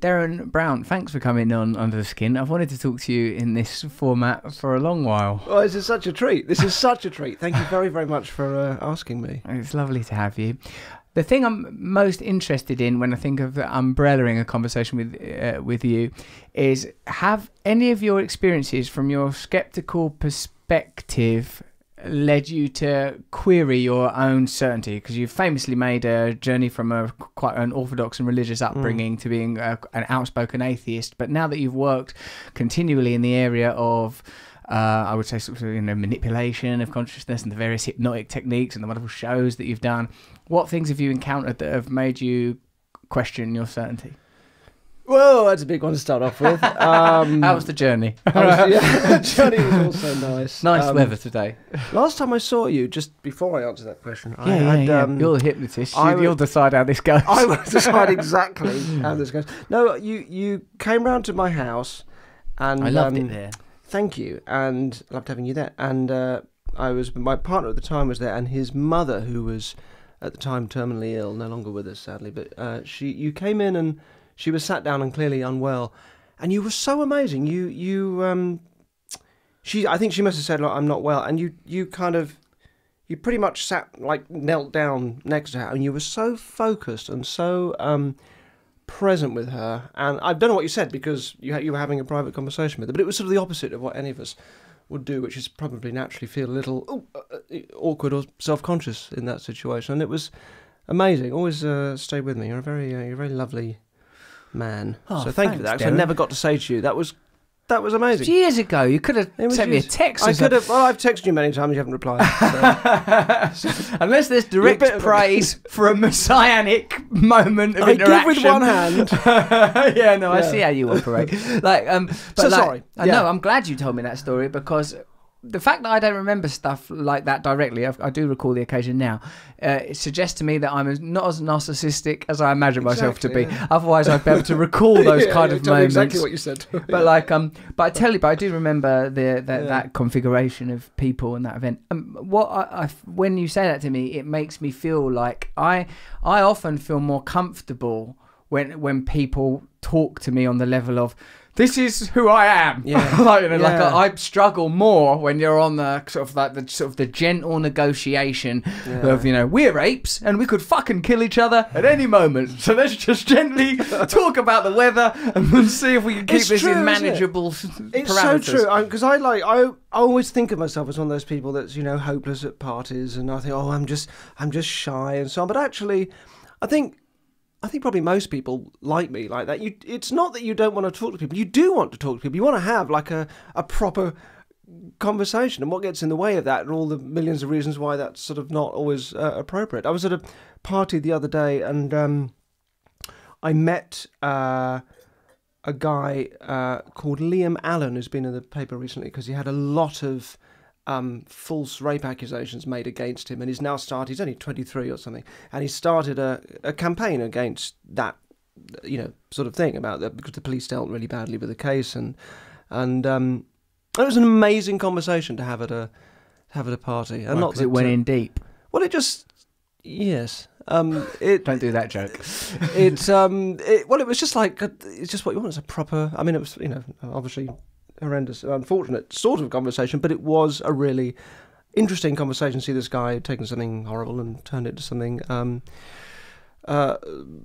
Derren Brown, thanks for coming on Under the Skin. I've wanted to talk to you in this format for a long while. Oh, this is such a treat. This is such a treat. Thank you very, very much for asking me. It's lovely to have you. The thing I'm most interested in when I think of umbrellaing a conversation with you is, have any of your experiences from your sceptical perspective led you to query your own certainty? Because you've famously made a journey from quite an orthodox and religious upbringing to being an outspoken atheist. But now that you've worked continually in the area of I would say sort of, manipulation of consciousness and the various hypnotic techniques and the wonderful shows that you've done, what things have you encountered that have made you question your certainty? Well, that's a big one to start off with. How was the journey? The journey was also nice. Nice weather today. Last time I saw you, just before I answer that question, you're the hypnotist. You'll decide how this goes. I will decide exactly how this goes. No, you came round to my house, and I loved it there. Thank you, and loved having you there. And my partner at the time was there, and his mother, who was at the time terminally ill, no longer with us sadly. But you came in and she was sat down and clearly unwell, and you were so amazing. I think she must have said, "Look, I'm not well," and you pretty much sat, like, knelt down next to her, and you were so focused and so present with her. And I don't know what you said, because you were having a private conversation with her, but it was sort of the opposite of what any of us would do, which is probably naturally feel a little awkward or self-conscious in that situation. And it was amazing. Always stay with me. You're a very lovely man. So thank you for that. 'Cause I never got to say to you, that was amazing. Years ago, you could have sent me a text. I could have. Well, I've texted you many times. You haven't replied. So. Unless there's direct praise for a messianic moment of interaction. I give with one hand. I see how you operate. Sorry. No, I'm glad you told me that story, because the fact that I don't remember stuff like that directly, I do recall the occasion now, it suggests to me that I'm not as narcissistic as I imagine myself to be. Yeah. Otherwise, I'd be able to recall those kind of moments. Exactly what you said. But I do remember that configuration of people and that event. When you say that to me, it makes me feel like I often feel more comfortable when people talk to me on the level of, this is who I am. Yeah. I struggle more when you're on the the gentle negotiation of, we're apes and we could fucking kill each other at any moment. So let's just gently talk about the weather and see if we can keep this in manageable parameters. It's so true, because I always think of myself as one of those people that's hopeless at parties, and I think, I'm just shy and so on. But actually, I think probably most people like me like that. It's not that you don't want to talk to people. You do want to talk to people. You want to have like a proper conversation. And what gets in the way of that, and all the millions of reasons why that's sort of not always appropriate. I was at a party the other day, and I met a guy called Liam Allen, who's been in the paper recently because he had a lot of false rape accusations made against him, and he's only 23 or something, and he started a campaign against that, sort of thing, because the police dealt really badly with the case, and it was an amazing conversation to have at a party, and not that it went in deep. Well, it just don't do that joke. It was just like, it's just what you want. It's a proper. I mean, it was obviously horrendous, unfortunate sort of conversation, but it was a really interesting conversation. See this guy had taken something horrible and turned it into something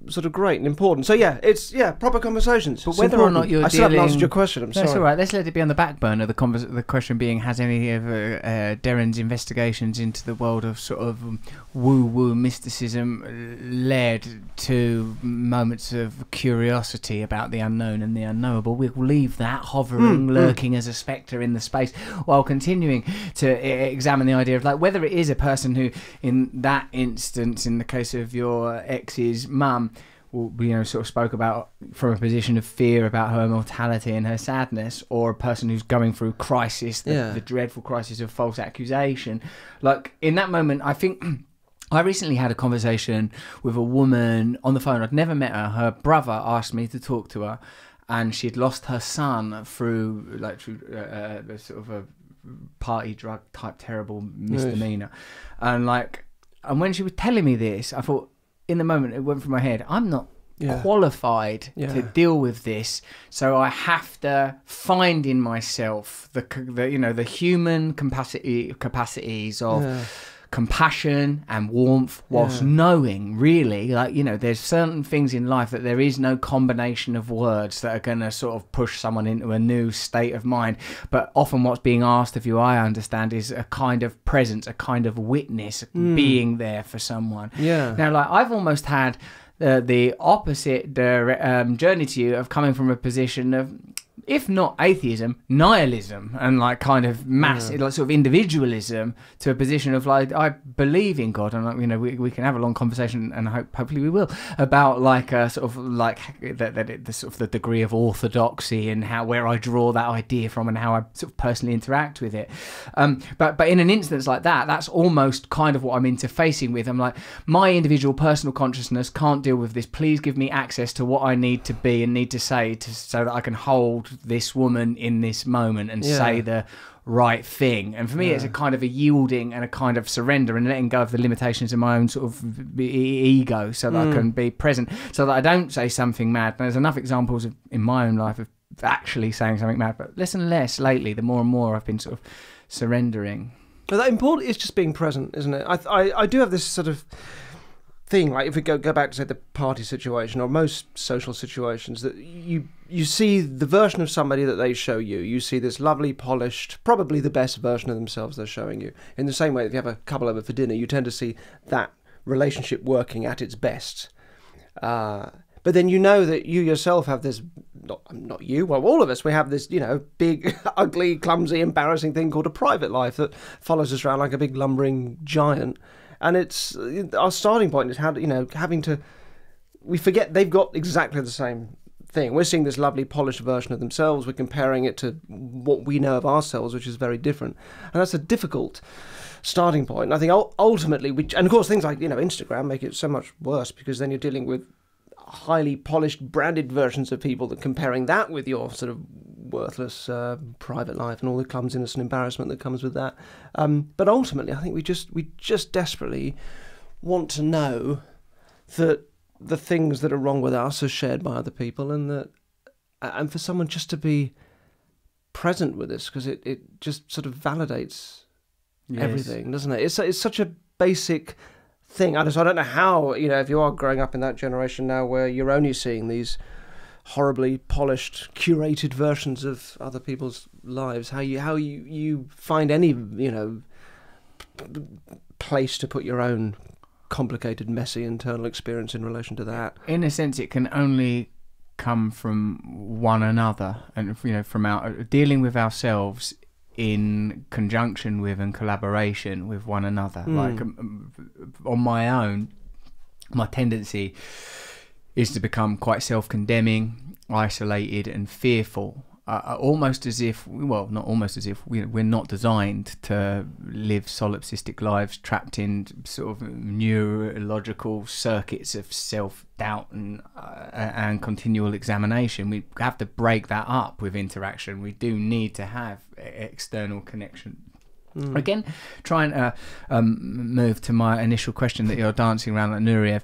sort of great and important. So it's proper conversations. But whether or not you're I still haven't answered your question. I'm sorry. That's all right. Let's let it be on the back burner. The question being, has any of Derren's investigations into the world of sort of woo-woo mysticism led to moments of curiosity about the unknown and the unknowable? We'll leave that hovering, lurking as a spectre in the space, while continuing to examine the idea of whether it is a person who, in that instance, in the case of your ex's mum, sort of spoke about from a position of fear about her mortality and her sadness, or a person who's going through crisis, the dreadful crisis of false accusation. In that moment, I think I recently had a conversation with a woman on the phone. I'd never met her. Her brother asked me to talk to her, and she'd lost her son through sort of a party drug type terrible misdemeanor. And when she was telling me this, I thought, in the moment, it went through my head, I'm not qualified to deal with this, so I have to find in myself the human capacities of compassion and warmth, whilst knowing really, like, there's certain things in life that there is no combination of words that are going to sort of push someone into a new state of mind. But often what's being asked of you, I understand, is a kind of presence, a kind of witness, being there for someone. Now, like, I've almost had the opposite journey to you, of coming from a position of, if not atheism, nihilism, and like kind of massive, like sort of individualism, to a position of like, I believe in God, and we can have a long conversation, and hopefully we will, about like sort of like the sort of the degree of orthodoxy and where I draw that idea from and how I sort of personally interact with it. But in an instance like that, that's almost kind of what I'm interfacing with. I'm like, my individual personal consciousness can't deal with this. Please give me access to what I need to be and need to say so that I can hold this woman in this moment and say the right thing. And for me, it's a kind of a yielding and a kind of surrender and letting go of the limitations of my own sort of ego, so that I can be present, so that I don't say something mad. And there's enough examples in my own life of actually saying something mad, but less and less lately, the more and more I've been sort of surrendering. But that important is just being present, isn't it? I do have this sort of thing, like if we go back to, say, the party situation or most social situations, that you see the version of somebody that they show you. You see this lovely, polished, probably the best version of themselves they're showing you. In the same way, if you have a couple over for dinner, you tend to see that relationship working at its best. But then you know that you yourself have this, not you, well, all of us, we have this, big, ugly, clumsy, embarrassing thing called a private life that follows us around like a big lumbering giant. And it's our starting point is how, we forget they've got exactly the same thing. We're seeing this lovely polished version of themselves. We're comparing it to what we know of ourselves, which is very different. And that's a difficult starting point. And I think ultimately, and of course things like, Instagram make it so much worse, because then you're dealing with highly polished, branded versions of people, that comparing that with your sort of worthless private life and all the clumsiness and embarrassment that comes with that. But ultimately, I think we just desperately want to know that the things that are wrong with us are shared by other people, and for someone just to be present with us, because it just sort of validates everything, doesn't it? It's such a basic thing. I don't know how, if you are growing up in that generation now where you're only seeing these horribly polished, curated versions of other people's lives, how you find any place to put your own complicated, messy internal experience in relation to that. In a sense, it can only come from one another, and from our dealing with ourselves in conjunction with and collaboration with one another. Like on my own, my tendency is to become quite self-condemning, isolated and fearful, almost as if, well, not almost as if, we're not designed to live solipsistic lives trapped in sort of neurological circuits of self-doubt and continual examination. We have to break that up with interaction. We do need to have external connection. Again, trying to move to my initial question that you're dancing around like Nureyev,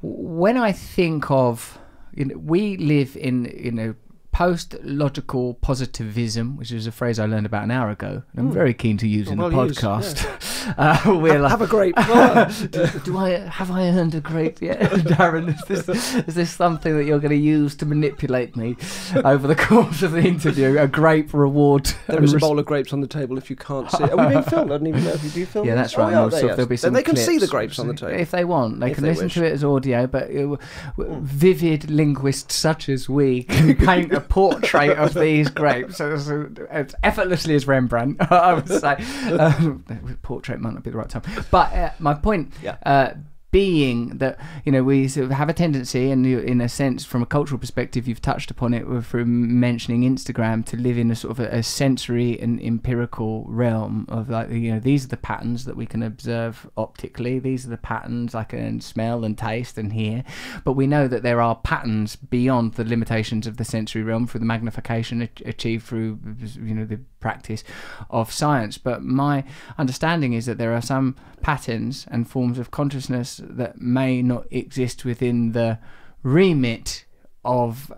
when I think of, we live in post-logical positivism, which is a phrase I learned about an hour ago, and I'm very keen to use in the podcast. Have a grape. Have I earned a grape yet, Derren? Is this something that you're going to use to manipulate me over the course of the interview? A grape reward? There is a bowl of grapes on the table if you can't see it. Are we being filmed? I don't even know if you do film. Yeah, that's right. There'll be some they can clips. see the grapes on the table if they want. They can listen to it as audio, but vivid linguists such as we can paint a portrait of these grapes as effortlessly as Rembrandt, I would say. Portrait might not be the right time, but my point being that we sort of have a tendency, and in a sense, from a cultural perspective, you've touched upon it through mentioning Instagram, to live in a sort of a sensory and empirical realm of like, these are the patterns that we can observe optically, these are the patterns I can smell and taste and hear, but we know that there are patterns beyond the limitations of the sensory realm through the magnification achieved through the practice of science. But my understanding is that there are some patterns and forms of consciousness that may not exist within the remit of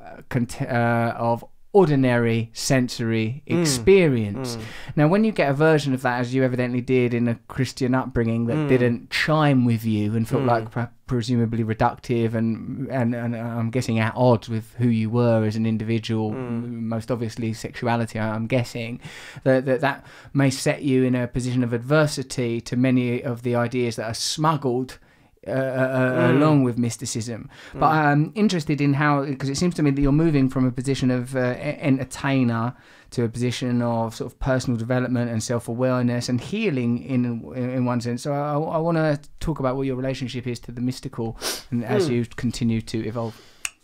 ordinary sensory experience. Now, when you get a version of that, as you evidently did in a Christian upbringing, that didn't chime with you and felt like presumably reductive and I'm guessing at odds with who you were as an individual, most obviously sexuality, I'm guessing, that may set you in a position of adversity to many of the ideas that are smuggled along with mysticism. But I'm interested in how, because it seems to me that you're moving from a position of entertainer to a position of sort of personal development and self-awareness and healing in one sense. So I want to talk about what your relationship is to the mystical and as you continue to evolve.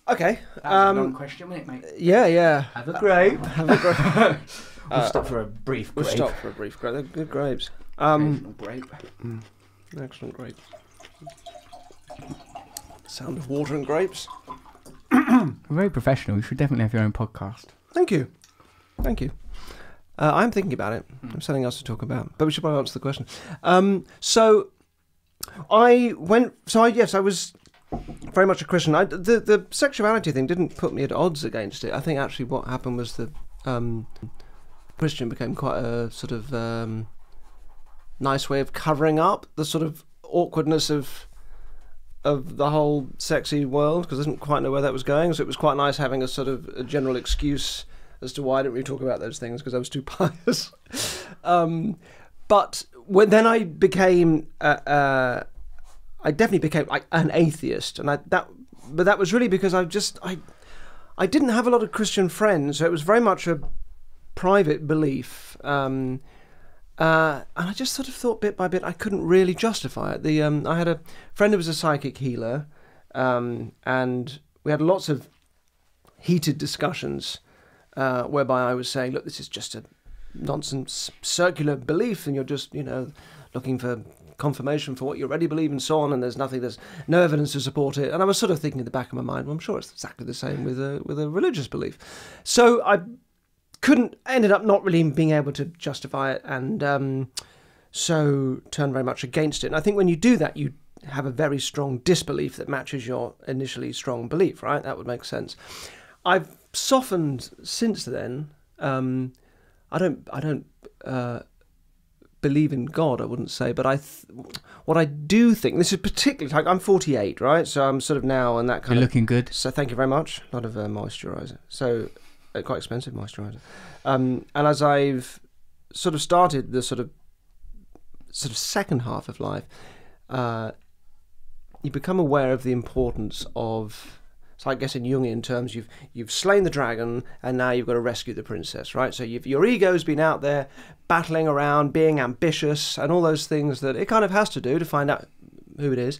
Okay. That was a long question, wasn't it, mate? Yeah. Have a grape. Have a grape. We'll stop for a brief grape. We'll stop for a brief grape. They're good grapes. Grape. Excellent grape. Sound of water and grapes. Very professional. You should definitely have your own podcast. Thank you. I'm thinking about it. There's something else to talk about, but we should probably answer the question. I was very much a Christian. The sexuality thing didn't put me at odds against it. I think actually what happened was that Christian became quite a sort of nice way of covering up the sort of awkwardness of the whole sexy world, because I didn't quite know where that was going. So it was quite nice having a sort of a general excuse as to why I didn't really talk about those things, because I was too pious. But then I became, I definitely became like an atheist, and that was really because I didn't have a lot of Christian friends, so it was very much a private belief. And I just sort of thought bit by bit I couldn't really justify it. I had a friend who was a psychic healer, and we had lots of heated discussions whereby I was saying, look, this is just a nonsense circular belief, and you're just, looking for confirmation for what you already believe and so on, and there's no evidence to support it. And I was sort of thinking in the back of my mind, well, I'm sure it's exactly the same with a religious belief. So I ended up not really being able to justify it, and so turned very much against it. And I think when you do that, you have a very strong disbelief that matches your initially strong belief, right? That would make sense. I've softened since then. I don't believe in God, I wouldn't say, but what I do think, this is particularly, like, I'm 48, right? So I'm sort of now in that kind You're looking good. So thank you very much. A lot of moisturiser. So quite expensive moisturiser. And as I've sort of started the sort of second half of life, you become aware of the importance of, so I guess in Jungian terms, you've slain the dragon and now you've got to rescue the princess, right? So your ego's been out there battling around, being ambitious and all those things that it kind of has to do to find out who it is.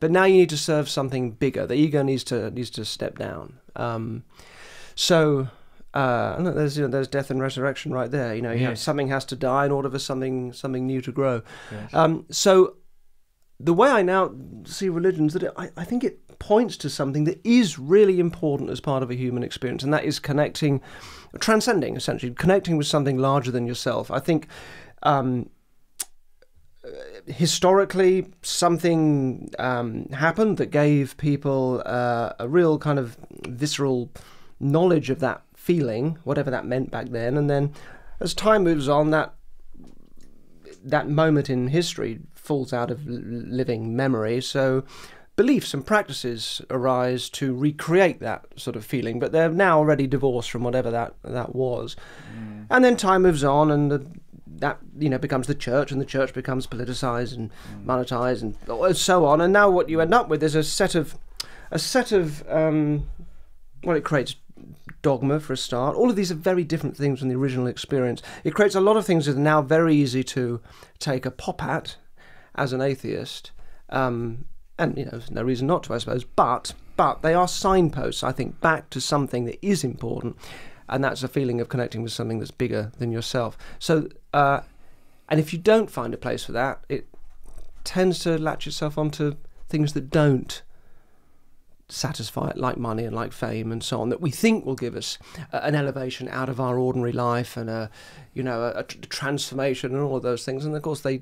But now you need to serve something bigger. The ego needs to step down. And there's death and resurrection right there. Yes. Something has to die in order for something new to grow. Yes. So the way I now see religions, that I think it points to something that is really important as part of a human experience, and that is transcending, essentially, connecting with something larger than yourself. I think historically something happened that gave people a real kind of visceral knowledge of that feeling, whatever that meant back then, and then as time moves on, that moment in history falls out of living memory, so beliefs and practices arise to recreate that sort of feeling, but they're now already divorced from whatever that was. And then time moves on, and that becomes the church, and the church becomes politicized and monetized and so on, and now what you end up with is a set of it creates dogma for a start. All of these are very different things from the original experience. It creates a lot of things that are now very easy to take a pop at as an atheist, and there's no reason not to, I suppose, but they are signposts, I think, back to something that is important, and that's a feeling of connecting with something that's bigger than yourself. So and if you don't find a place for that, it tends to latch itself onto things that don't satisfy it, like money and like fame and so on, that we think will give us an elevation out of our ordinary life and a transformation and all of those things. And of course they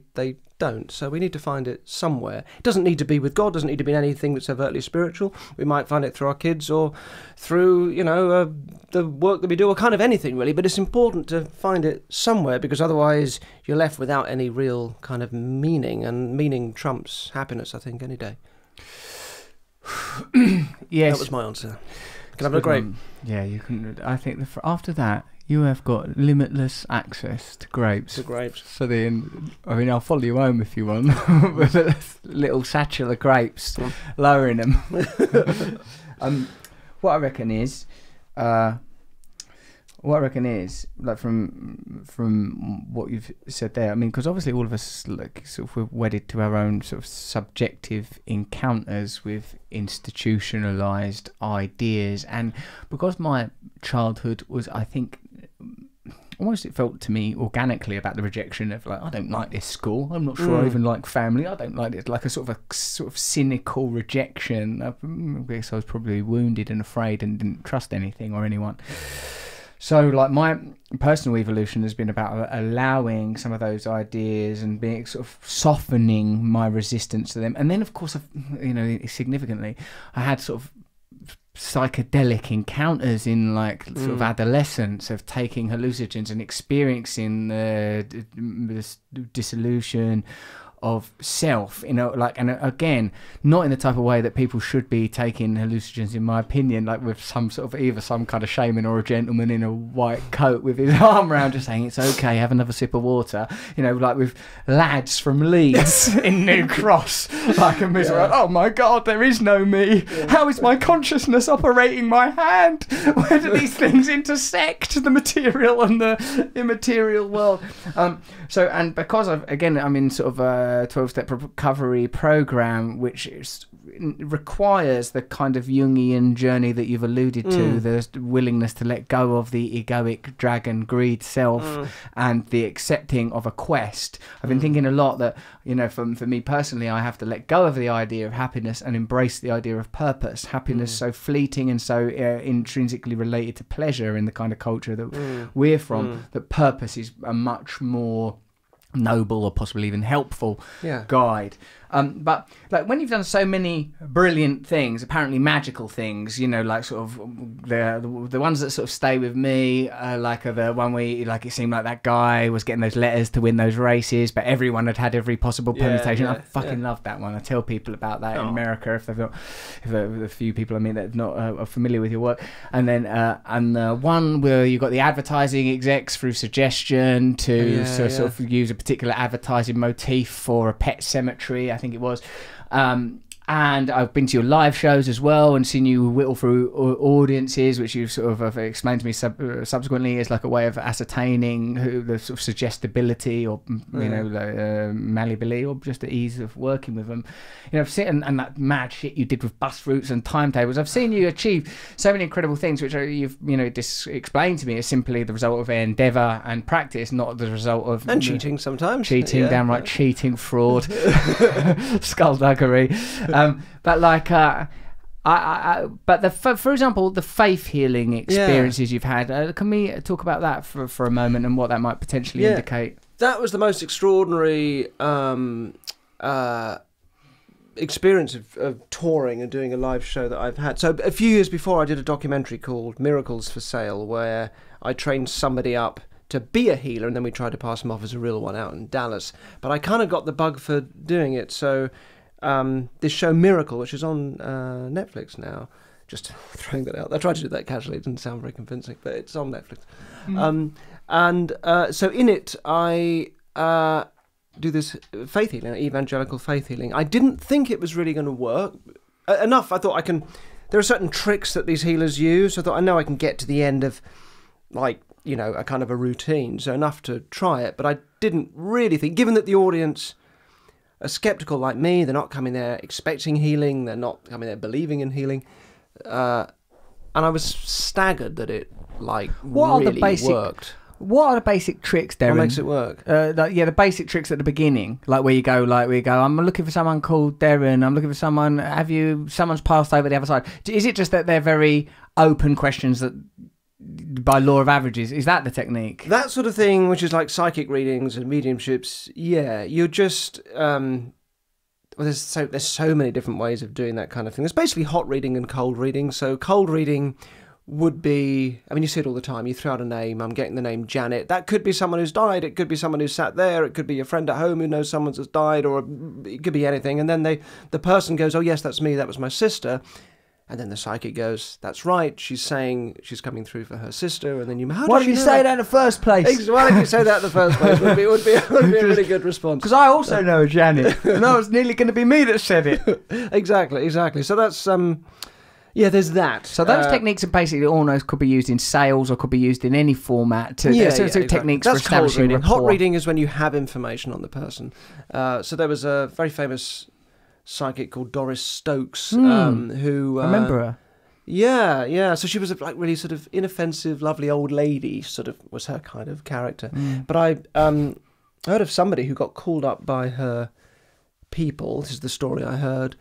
don't. So we need to find it somewhere. It doesn't need to be with God, doesn't need to be anything that's overtly spiritual. We might find it through our kids or through, the work that we do, or kind of anything really. But it's important to find it somewhere, because otherwise you're left without any real kind of meaning, and meaning trumps happiness, I think, any day. Yes. That was my answer. Can I have a grape? Yeah, you can. I think after that, you have got limitless access to grapes. To grapes. For I'll follow you home if you want, with a little satchel of grapes, lowering them. What I reckon is, like from what you've said there, I mean, because obviously all of us, like, sort of, we're wedded to our own sort of subjective encounters with institutionalized ideas, and because my childhood was, I think, almost, it felt to me organically about the rejection of, like, I don't like this school, I'm not sure I even like family, I don't like it, like a sort of cynical rejection. I guess I was probably wounded and afraid and didn't trust anything or anyone. So, like, my personal evolution has been about allowing some of those ideas and being sort of softening my resistance to them. And then, of course, significantly, I had sort of psychedelic encounters in, like, sort of adolescence, of taking hallucinogens and experiencing the dissolution of self, and again, not in the type of way that people should be taking hallucinogens, in my opinion, like with some sort of, either some kind of shaman or a gentleman in a white coat with his arm around just saying it's okay, have another sip of water, like with lads from Leeds in New Cross, like a miserable, oh my god, there is no me, how is my consciousness operating my hand, where do these things intersect, the material and the immaterial world? So, and because I'm in sort of a 12-step recovery program, which requires the kind of Jungian journey that you've alluded to, the willingness to let go of the egoic dragon greed self and the accepting of a quest. I've been thinking a lot that, for me personally, I have to let go of the idea of happiness and embrace the idea of purpose. Happiness so fleeting and so intrinsically related to pleasure in the kind of culture that we're from, that purpose is a much more noble or possibly even helpful guide. But like, when you've done so many brilliant things, apparently magical things, like sort of the ones that sort of stay with me, like the one where, like, it seemed like that guy was getting those letters to win those races, but everyone had every possible permutation. I fucking loved that one. I tell people about that in America if a few people I mean that not are familiar with your work. And then and the one where you got the advertising execs through suggestion to sort of use a particular advertising motif for a pet cemetery, I think it was. And I've been to your live shows as well and seen you whittle through audiences, which you've sort of explained to me subsequently as like a way of ascertaining the sort of suggestibility or malleability or just the ease of working with them. I've seen and that mad shit you did with bus routes and timetables. I've seen you achieve so many incredible things, which you've explained to me as simply the result of endeavour and practice, not the result of cheating sometimes. Downright cheating, fraud, skullduggery. But like, for example, the faith healing experiences you've had. Can we talk about that for a moment and what that might potentially indicate? That was the most extraordinary experience of touring and doing a live show that I've had. So a few years before, I did a documentary called Miracles for Sale, where I trained somebody up to be a healer, and then we tried to pass him off as a real one out in Dallas. But I kind of got the bug for doing it, so this show Miracle, which is on Netflix now, just throwing that out. I tried to do that casually, it didn't sound very convincing, but it's on Netflix. So in it, I do this faith healing, evangelical faith healing. I didn't think it was really going to work enough. I thought there are certain tricks that these healers use. I thought, I know I can get to the end of, like, a kind of a routine, so enough to try it. But I didn't really think, given that the audience are skeptical like me, they're not coming there expecting healing, they're not coming there believing in healing, and I was staggered that it really worked. What are the basic tricks, Derren? What makes it work? The basic tricks at the beginning, like where you go, I'm looking for someone called Derren. I'm looking for someone. Someone's passed over the other side? Is it just that they're very open questions that, by law of averages, is that the technique? That sort of thing, which is like psychic readings and mediumships. Yeah, you're just. There's so many different ways of doing that kind of thing. There's basically hot reading and cold reading. So cold reading would be, I mean, you see it all the time. You throw out a name. I'm getting the name Janet. That could be someone who's died. It could be someone who's sat there. It could be a friend at home who knows someone has died, or it could be anything. And then the person goes, oh, yes, that's me. That was my sister. And then the psychic goes, that's right. She's saying she's coming through for her sister. And then why did you say that in the first place? Why did you say that in the first place? Would be a really good response. Because I also know a Janet. And I was nearly going to be me that said it. Exactly. So that's... Yeah, there's that. So those techniques are basically almost could be used in sales or could be used in any format to exactly. techniques That's for establishing reading. rapport. Hot reading is when you have information on the person. So there was a very famous psychic called Doris Stokes who... I remember her. Yeah. So she was a really sort of inoffensive, lovely old lady, sort of was her kind of character. But I heard of somebody who got called up by her people. This is the story I heard.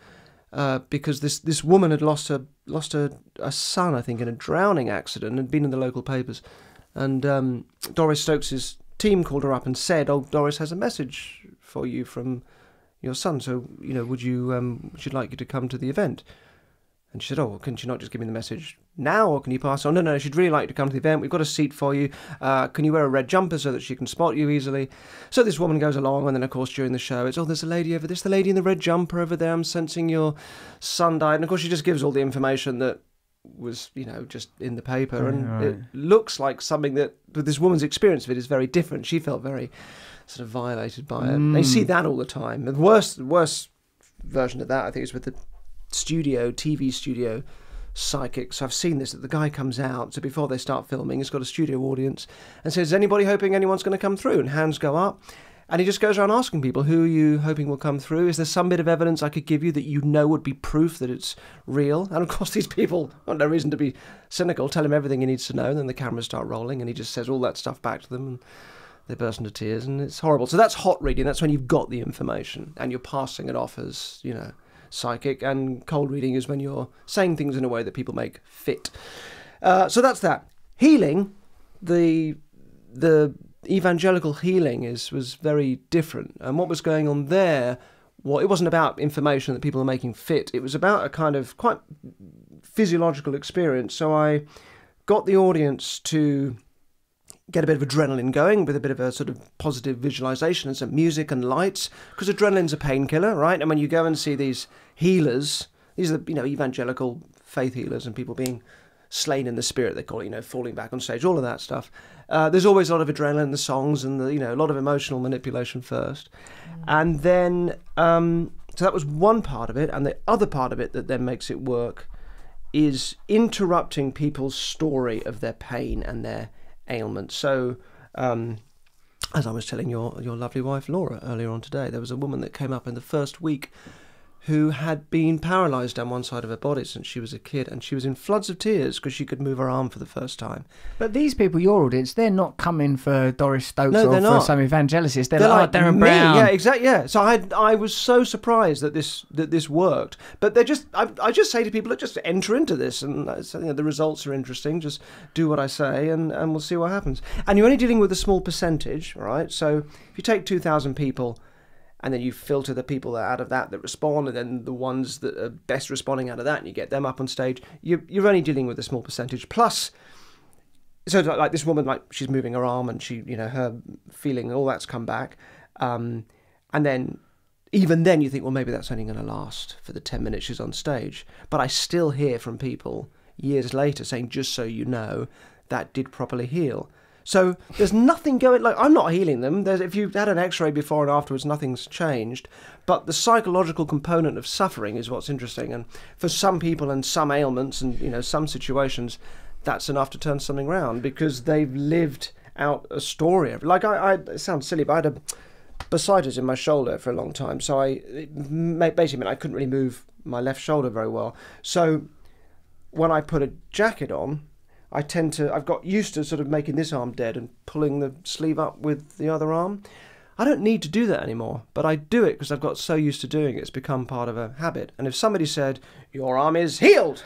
Because this woman had lost a son, I think, in a drowning accident, and had been in the local papers. And Doris Stokes' team called her up and said, "Oh, Doris has a message for you from your son. So, would she'd like you to come to the event?" And she said, "Oh, well, can she not just give me the message now, or can you pass on?" No, she'd really like you to come to the event. We've got a seat for you. Can you wear a red jumper so that she can spot you easily? So this woman goes along, and then, of course, during the show, it's, "Oh, there's a lady over this, the lady in the red jumper over there. I'm sensing your son died." And, of course, she just gives all the information that was, just in the paper. And it looks like something that, with this woman's experience of it, is very different. She felt very sort of violated by it. And you see that all the time. The worst version of that, I think, is with the TV studio psychics. I've seen this, that the guy comes out, so before they start filming, he's got a studio audience and says, "Is anybody hoping anyone's going to come through?" And hands go up, and he just goes around asking people, "Who are you hoping will come through? Is there some bit of evidence I could give you that would be proof that it's real?" And of course these people, no reason to be cynical, tell him everything he needs to know, and then the cameras start rolling and he just says all that stuff back to them, and they burst into tears, and it's horrible. So that's hot reading. That's when you've got the information and you're passing it off as, psychic. And cold reading is when you're saying things in a way that people make fit. So that's that. Healing, the evangelical healing was very different. And what was going on there, it wasn't about information that people are making fit. It was about a kind of quite physiological experience. So I got the audience to get a bit of adrenaline going with a bit of a sort of positive visualization and some music and lights, because adrenaline's a painkiller, right? And when you go and see these healers, these are evangelical faith healers and people being slain in the spirit, they call it, falling back on stage, all of that stuff. There's always a lot of adrenaline in the songs and a lot of emotional manipulation first. And then, so that was one part of it. And the other part of it that then makes it work is interrupting people's story of their pain and their ailment. So, as I was telling your lovely wife Laura earlier on today, there was a woman that came up in the first week who had been paralysed down one side of her body since she was a kid, and she was in floods of tears because she could move her arm for the first time. But these people, your audience, they're not coming for Doris Stokes or for some evangelist. They're like Derren me. Brown. Yeah, exactly. Yeah. So I was so surprised that this worked. But I just say to people, look, just enter into this, and the results are interesting. Just do what I say, and we'll see what happens. And you're only dealing with a small percentage, right? So if you take 2,000 people, and then you filter the people out of that respond, and then the ones that are best responding out of that, and you get them up on stage, you're only dealing with a small percentage. Plus, so like this woman, like she's moving her arm, and she, her feeling, all that's come back. And then, even then you think, well, maybe that's only going to last for the 10 minutes she's on stage. But I still hear from people years later saying, just so you know, that did properly heal. So there's nothing going, like, I'm not healing them. If you've had an x-ray before and afterwards, nothing's changed. But the psychological component of suffering is what's interesting. And for some people and some ailments and, some situations, that's enough to turn something around because they've lived out a story. Like, it sounds silly, but I had a bursitis in my shoulder for a long time. So it basically meant I couldn't really move my left shoulder very well. So when I put a jacket on, I've got used to sort of making this arm dead and pulling the sleeve up with the other arm. I don't need to do that anymore, but I do it because I've got so used to doing it. It's become part of a habit. And if somebody said, your arm is healed,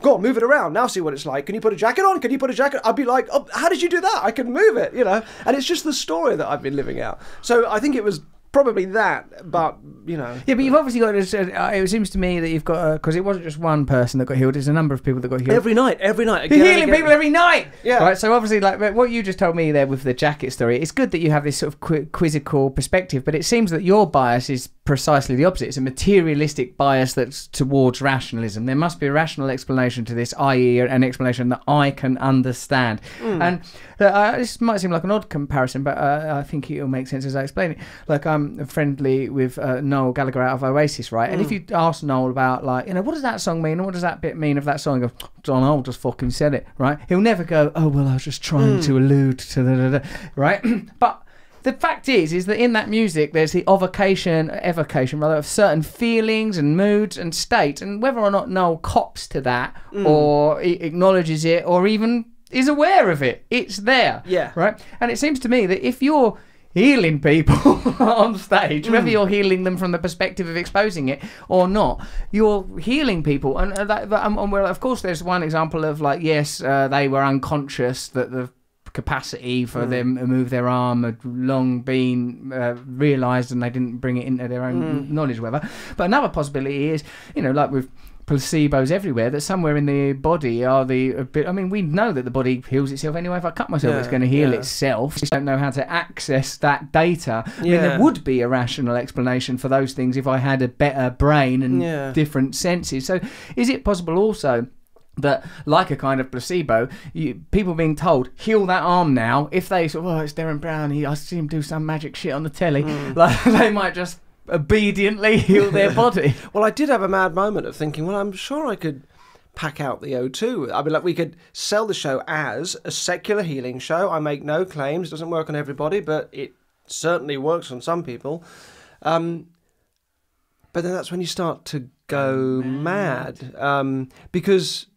go on, move it around, now see what it's like. Can you put a jacket on? Can you put a jacket on? I'd be like, oh, how did you do that? I can move it, you know. And it's just the story that I've been living out. So I think it was probably that, but, you know. Yeah, but you've obviously got this, it seems to me that you've got, because it wasn't just one person that got healed, it's a number of people that got healed. Every night. You're healing people every night! Yeah. Right, so obviously, like what you just told me there with the jacket story, it's good that you have this sort of quizzical perspective, but it seems that your bias is precisely the opposite. It's a materialistic bias that's towards rationalism. There must be a rational explanation to this, i.e. an explanation that I can understand. And this might seem like an odd comparison, but I think it'll make sense as I explain it. Like, I'm friendly with Noel Gallagher out of Oasis, right? And if you ask Noel about, like, you know, what does that song mean and what does that bit mean of that song, he goes, John Noel just fucking said it, right? He'll never go, oh, well, I was just trying to allude to the right? But the fact is that in that music there's the evocation of certain feelings and moods and states, and whether or not Noel cops to that or acknowledges it or even is aware of it, it's there. Yeah. Right? And it seems to me that if you're healing people on stage, whether you're healing them from the perspective of exposing it or not, you're healing people. And well, of course, there's one example of, like, yes, they were unconscious, that the capacity for them to move their arm had long been realised and they didn't bring it into their own knowledge, whatever. But another possibility is, you know, like with placebos everywhere, that somewhere in the body are I mean, we know that the body heals itself anyway. If I cut myself, it's going to heal itself. Just don't know how to access that data. I mean, there would be a rational explanation for those things if I had a better brain and different senses. So is it possible also that, like a kind of placebo, people being told, heal that arm now, if they sort of, oh, it's Derren Brown, I see him do some magic shit on the telly, like, they might just obediently heal their body? Well, I did have a mad moment of thinking, well, I'm sure I could pack out the O2. I mean, like, we could sell the show as a secular healing show. I make no claims. It doesn't work on everybody, but it certainly works on some people. But then that's when you start to go mad. Because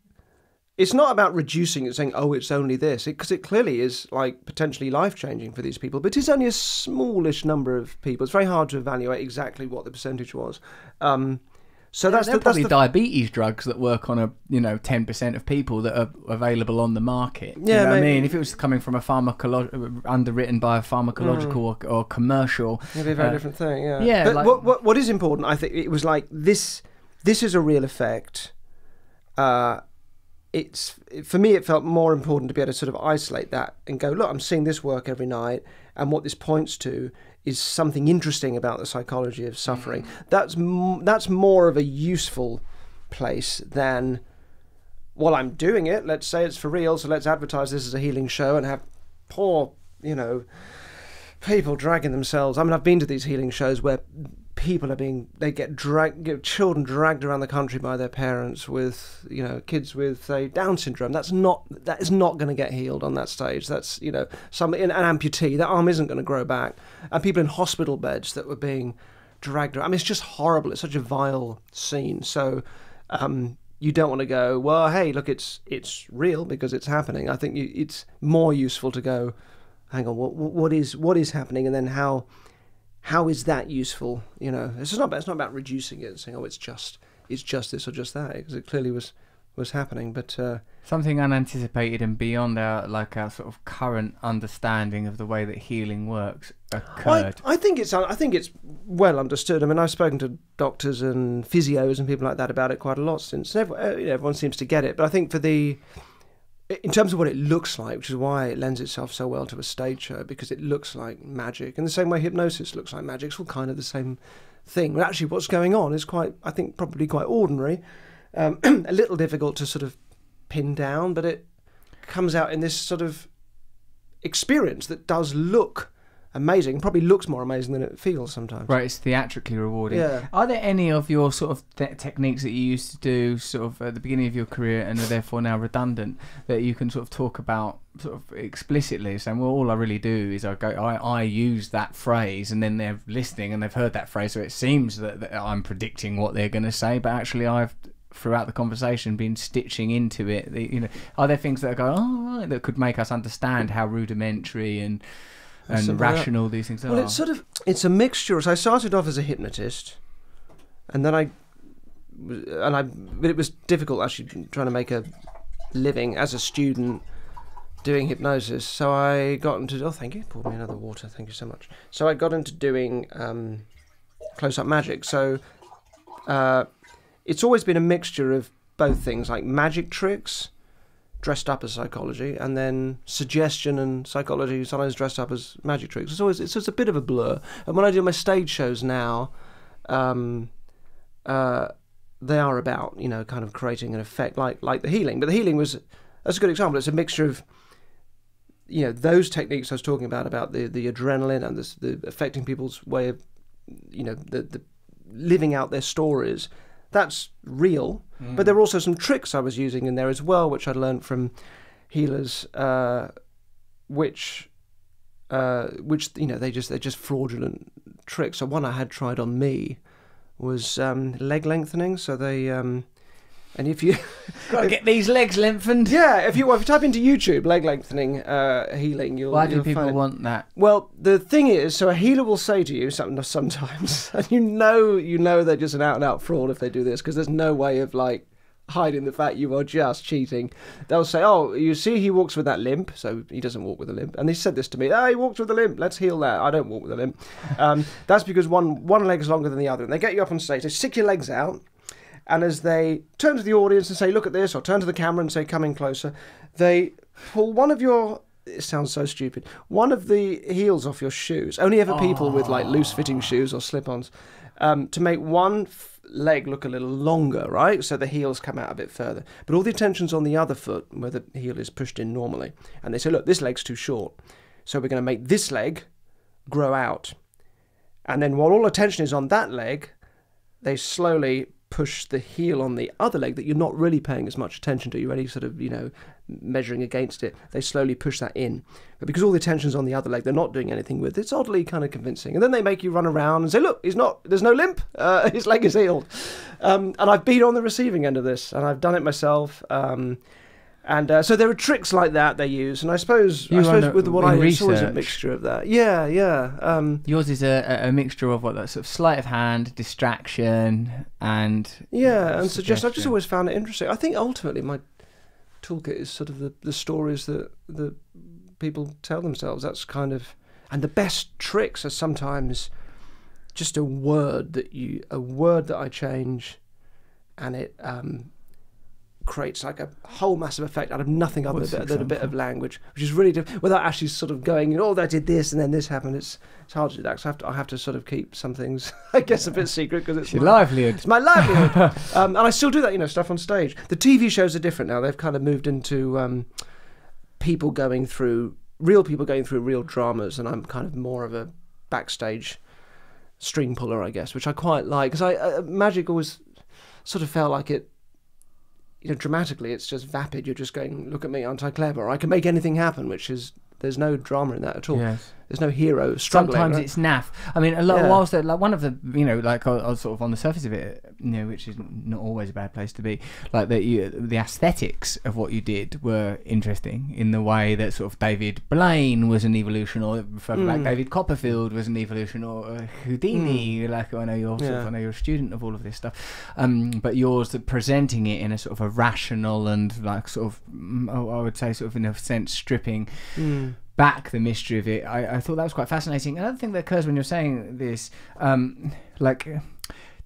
it's not about reducing it, saying, oh, it's only this, because it clearly is, like, potentially life-changing for these people, but it's only a smallish number of people. It's very hard to evaluate exactly what the percentage was. So that's probably diabetes drugs that work on 10% of people that are available on the market. Yeah, you know what I mean, if it was coming from a underwritten by a pharmacological or commercial, it'd be a very different thing. Yeah. Yeah. But like, what is important, I think, it was like this. This is a real effect. For me, it felt more important to be able to sort of isolate that and go, look, I'm seeing this work every night, and what this points to is something interesting about the psychology of suffering. That's more of a useful place than, well, I'm doing it, let's say it's for real, so let's advertise this as a healing show and have poor, people dragging themselves. I mean, I've been to these healing shows where people they get children dragged around the country by their parents with, kids with, say, Down syndrome. That is not going to get healed on that stage. That's, an amputee. That arm isn't going to grow back. And people in hospital beds that were being dragged around. I mean, it's just horrible. It's such a vile scene. So you don't want to go, well, hey, look, it's real because it's happening. I think it's more useful to go, hang on, what is happening, and then how is that useful? It's not about reducing it and saying, oh, it's just this or just that, because it clearly was happening. But something unanticipated and beyond our sort of current understanding of the way that healing works occurred. I think it's well understood. I mean, I've spoken to doctors and physios and people like that about it quite a lot since. Everyone seems to get it. But I think in terms of what it looks like, which is why it lends itself so well to a stage show, because it looks like magic. In the same way hypnosis looks like magic, it's all kind of the same thing. But actually what's going on is probably quite ordinary, a little difficult to sort of pin down, but it comes out in this sort of experience that does look amazing, probably looks more amazing than it feels sometimes. Right, it's theatrically rewarding. Yeah. Are there any of your sort of techniques that you used to do sort of at the beginning of your career and are therefore now redundant that you can sort of talk about sort of explicitly, saying, well, all I really do is I use that phrase, and then they're listening and they've heard that phrase, so it seems that I'm predicting what they're going to say, but actually I've throughout the conversation been stitching into it? You know, are there things that go, oh, right, that could make us understand how rudimentary and rational these things are? Well, it's a mixture. So I started off as a hypnotist, and then but it was difficult actually trying to make a living as a student doing hypnosis. So I got into, oh, thank you, poured me another water, thank you so much. So I got into doing close-up magic. So it's always been a mixture of both things, like magic tricks dressed up as psychology, and then suggestion and psychology sometimes dressed up as magic tricks. It's just a bit of a blur. And when I do my stage shows now, they are about, you know, kind of creating an effect like the healing. But the healing that's a good example. It's a mixture of, you know, those techniques I was talking about the adrenaline and the affecting people's way of, you know, the living out their stories. That's real, but there were also some tricks I was using in there as well, which I'd learned from healers, which you know, they're just fraudulent tricks. So one I had tried on me was leg lengthening. So they and if you gotta get these legs lengthened. Yeah, if you type into YouTube leg lengthening healing, Why do people want that? Well, the thing is, so a healer will say to you sometimes, and you know they're just an out and out fraud if they do this, because there's no way of like hiding the fact you are just cheating. They'll say, oh, you see he walks with that limp, so he doesn't walk with a limp. And they said this to me, he walks with a limp, let's heal that. I don't walk with a limp. That's because one leg is longer than the other. And they get you up on stage, they stick your legs out, and as they turn to the audience and say, look at this, or turn to the camera and say, come in closer, they pull one of your, it sounds so stupid, one of the heels off your shoes. Only ever people with like loose-fitting shoes or slip-ons, to make one leg look a little longer, right? So the heels come out a bit further. But all the attention's on the other foot, where the heel is pushed in normally. And they say, look, this leg's too short, so we're going to make this leg grow out. And then while all attention is on that leg, they slowly push the heel on the other leg that you're not really paying as much attention to. You're only sort of, you know, measuring against it. They slowly push that in. But because all the attention's on the other leg, they're not doing anything with it. It's oddly kind of convincing. And then they make you run around and say, look, there's no limp. His leg is healed. And I've been on the receiving end of this, and I've done it myself. So there are tricks like that they use, and I suppose with the one I use, it's always a mixture of that. Yeah. Yours is a mixture of what, that sort of sleight of hand, distraction, and suggestion. I've just always found it interesting. I think ultimately my toolkit is sort of the stories that people tell themselves. That's kind of, and the best tricks are sometimes just a word that I change, and it creates like a whole massive effect out of nothing other than a bit of language, which is really without actually sort of going, oh, I did this and then this happened. It's hard to do that, so I have to sort of keep some things, I guess, a bit secret, because it's your livelihood. It's my livelihood. And I still do that, you know, stuff on stage. The TV shows are different now. They've kind of moved into real people going through real dramas, and I'm kind of more of a backstage string puller, I guess, which I quite like, because magic always sort of felt like it, you know, dramatically it's just vapid. You're just going, look at me, aren't I clever? I can make anything happen, which is, there's no drama in that at all. Yes. There's no hero struggling. Sometimes right? it's naff. I mean, a lot whilst like one of the, you know, like I was sort of on the surface of it, you know, which is not always a bad place to be. Like the aesthetics of what you did were interesting in the way that sort of David Blaine was an evolution, or further back David Copperfield was an evolution, or Houdini. Like I know you're I know you're a student of all of this stuff, but yours presenting it in a sort of a rational and like sort of, I would say, sort of in a sense stripping back the mystery of it. I thought that was quite fascinating. Another thing that occurs when you're saying this, like,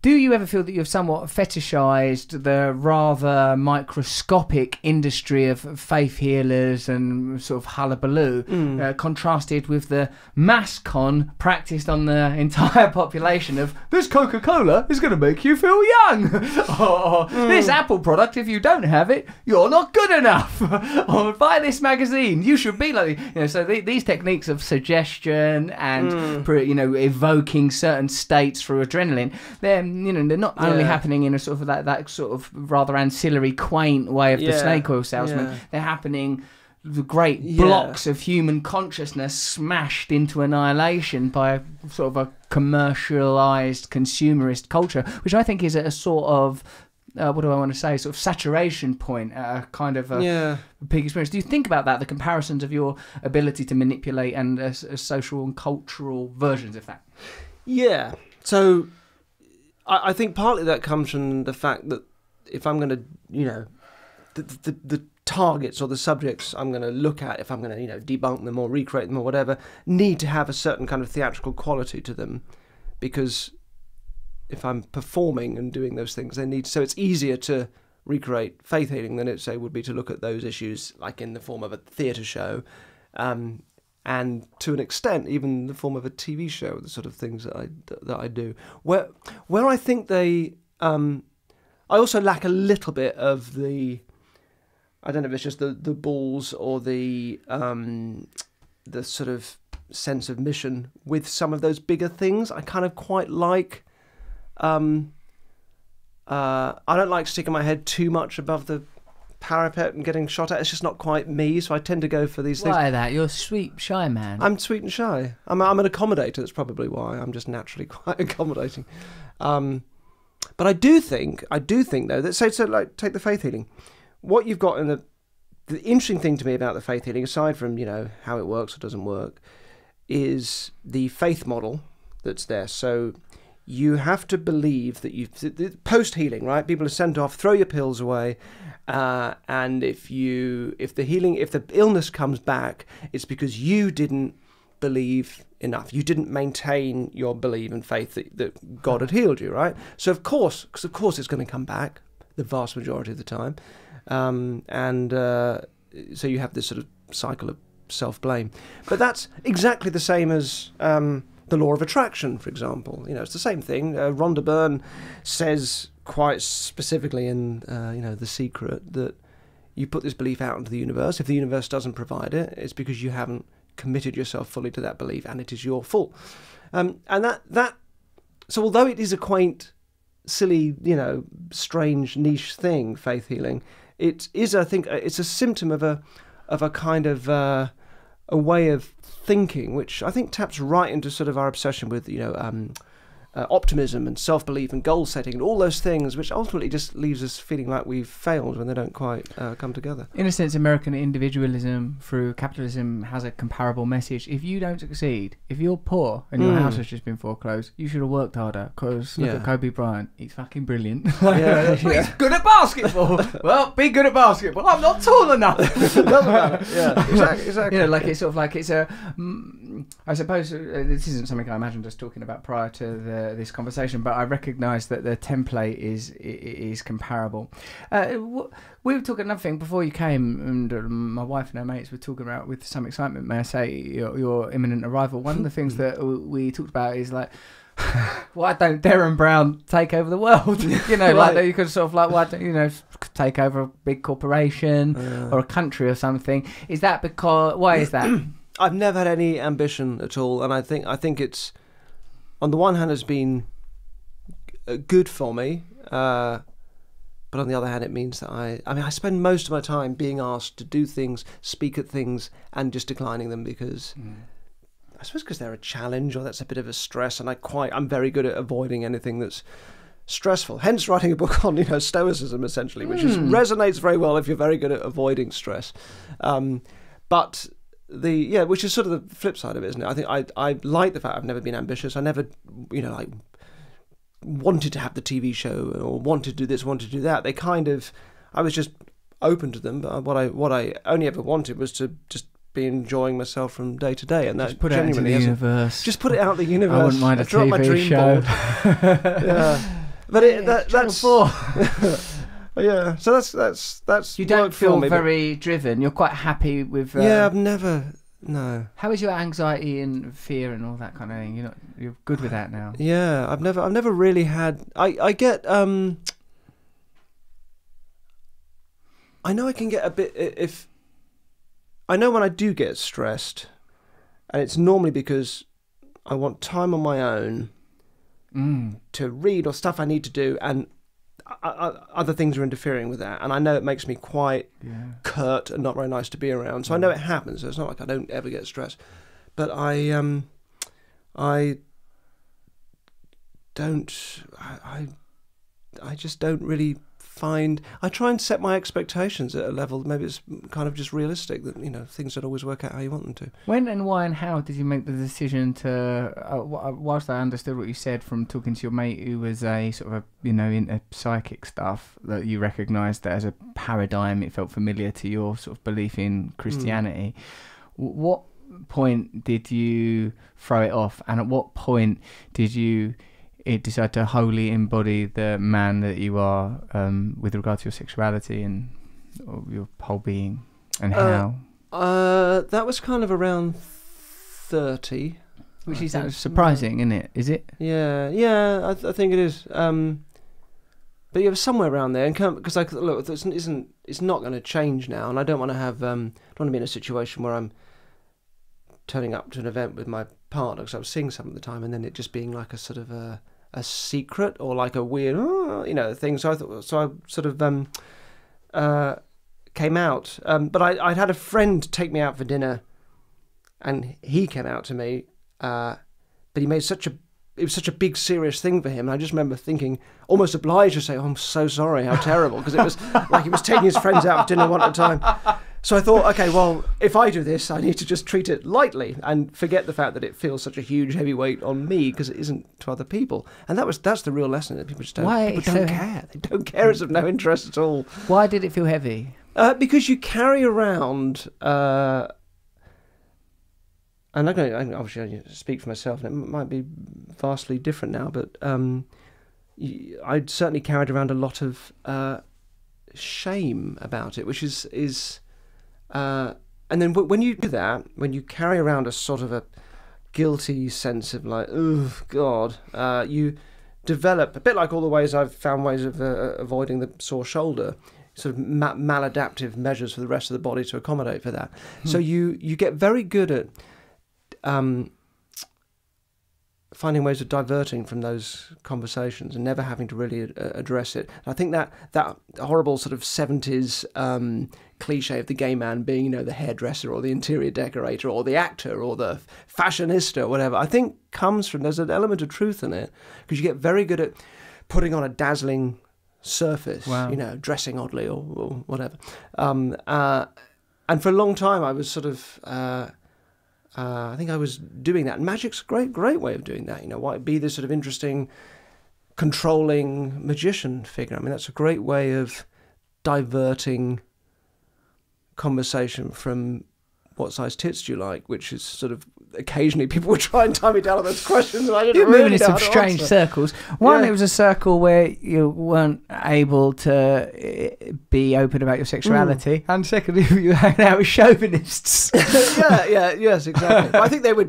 do you ever feel that you've somewhat fetishized the rather microscopic industry of faith healers and sort of hullabaloo, contrasted with the mass con practiced on the entire population of, this Coca-Cola is going to make you feel young, or this Apple product, if you don't have it, you're not good enough, or buy this magazine, you should be like, you know. So these techniques of suggestion and you know, evoking certain states through adrenaline, they're not only happening in a sort of that sort of rather ancillary, quaint way of the snake oil salesman. They're happening the great blocks of human consciousness smashed into annihilation by a sort of a commercialized consumerist culture, which I think is a sort of what do I want to say, sort of saturation point, kind of a peak experience. Do you think about that, the comparisons of your ability to manipulate and social and cultural versions of that? Yeah. So I think partly that comes from the fact that if I'm going to, the targets or the subjects I'm going to look at, if I'm going to, debunk them or recreate them or whatever, need to have a certain kind of theatrical quality to them, because if I'm performing and doing those things, so it's easier to recreate faith healing than it, say, would be to look at those issues like in the form of a theatre show, and to an extent even the form of a TV show, the sort of things that I do. Where I think they, I also lack a little bit of the, I don't know if it's just the balls or the sort of sense of mission with some of those bigger things. I kind of quite like. I don't like sticking my head too much above the parapet and getting shot at. It's just not quite me, so I tend to go for these things. Why that? You're a sweet, shy man. I'm sweet and shy. I'm an accommodator. That's probably why. I'm just naturally quite accommodating. But I do think though that so like take the faith healing. What you've got in the interesting thing to me about the faith healing, aside from how it works or doesn't work, is the faith model that's there. So you have to believe that post healing, right? People are sent off, throw your pills away, and if the illness comes back, it's because you didn't believe enough. You didn't maintain your belief and faith that God had healed you, right? So of course it's going to come back the vast majority of the time, so you have this sort of cycle of self-blame. But that's exactly the same as the law of attraction, for example. It's the same thing. Rhonda Byrne says quite specifically in The Secret that you put this belief out into the universe. If the universe doesn't provide it, it's because you haven't committed yourself fully to that belief, and it is your fault. And that so although it is a quaint, silly, strange niche thing, faith healing, it is, I think, it's a symptom of a kind of a way of thinking, which I think taps right into sort of our obsession with optimism and self-belief and goal setting and all those things, which ultimately just leaves us feeling like we've failed when they don't quite come together. In a sense, American individualism through capitalism has a comparable message. If you don't succeed, if you're poor and your house has just been foreclosed, you should have worked harder, because look at Kobe Bryant. He's fucking brilliant. He's good at basketball. Well, be good at basketball. I'm not tall enough. Doesn't matter. Yeah, exactly. Like it's sort of like it's a... I suppose this isn't something I imagined us talking about prior to this conversation, but I recognise that the template is comparable. We were talking another thing before you came, and my wife and her mates were talking about, with some excitement, may I say, your imminent arrival. One of the things that we talked about is like, why don't Derren Brown take over the world? Right. Like you could sort of like, why don't take over a big corporation or a country or something? Is that because? Why is that? I've never had any ambition at all, and I think it's, on the one hand, has been good for me, but on the other hand, it means that I spend most of my time being asked to do things, speak at things, and just declining them because I suppose because they're a challenge or that's a bit of a stress, and I'm very good at avoiding anything that's stressful. Hence, writing a book on stoicism, essentially, which resonates very well if you're very good at avoiding stress, but. Which is sort of the flip side of it, isn't it? I think I like the fact I've never been ambitious. I never, wanted to have the TV show or wanted to do this, wanted to do that. I was just open to them. But what I only ever wanted was to just be enjoying myself from day to day, and that just put it out into the universe. Just put it out in the universe. I wouldn't mind a TV my dream show. But that's four. Yeah, so that's. You don't feel very driven. You're quite happy with. I've never. No. How is your anxiety and fear and all that kind of thing? You're good with that now. Yeah, I've never really had. I get. I know I can get a bit if. I know when I do get stressed, and it's normally because I want time on my own to read or stuff I need to do, and. Other things are interfering with that, and I know it makes me quite curt and not very nice to be around. So I know it happens. So it's not like I don't ever get stressed, but I just don't really try and set my expectations at a level. Maybe it's kind of just realistic that things don't always work out how you want them to. When and why and how did you make the decision to? Whilst I understood what you said from talking to your mate who was a sort of into psychic stuff, that you recognised that as a paradigm, it felt familiar to your sort of belief in Christianity. What point did you throw it off, and at what point did you decide to wholly embody the man that you are with regard to your sexuality and your whole being, and how? That was kind of around 30, which is surprising, isn't it? Is it? Yeah, I think it is. But it was somewhere around there, and because look, it's not going to change now, and I don't want to have don't want to be in a situation where I'm turning up to an event with my partner because I was seeing some at the time, and then it just being like a sort of a secret or like a weird thing. So I sort of came out, but I'd had a friend take me out for dinner, and he came out to me, but he made it was such a big serious thing for him, and I just remember thinking, almost obliged to say, "Oh, I'm so sorry, how terrible," because it was like he was taking his friends out for dinner one at a time. So I thought, okay, well, if I do this, I need to just treat it lightly and forget the fact that it feels such a huge, heavy weight on me, because it isn't to other people. And that's the real lesson, that people just don't care. They don't care. It's of no interest at all. Why did it feel heavy? Because you carry around, and obviously I speak for myself, and it might be vastly different now, but I'd certainly carried around a lot of shame about it, which is and then when you do that, when you carry around a sort of a guilty sense of like, oh God, you develop, a bit like all the ways I've found ways of avoiding the sore shoulder, sort of maladaptive measures for the rest of the body to accommodate for that. So you get very good at finding ways of diverting from those conversations and never having to really address it. And I think that horrible sort of 70s cliche of the gay man being, the hairdresser or the interior decorator or the actor or the fashionista or whatever, I think comes from, there's an element of truth in it, because you get very good at putting on a dazzling surface, wow, dressing oddly or whatever. And for a long time I was sort of... I think I was doing that. And magic's a great way of doing that. Why be this sort of interesting, controlling magician figure? I mean, that's a great way of diverting conversation from what size tits do you like, which is sort of occasionally people would try and tie me down on those questions, and I didn't really know how to answer. You're moving in some strange circles. One, it was a circle where you weren't able to be open about your sexuality, and secondly, you hang out with chauvinists. Yes, exactly. But I think they were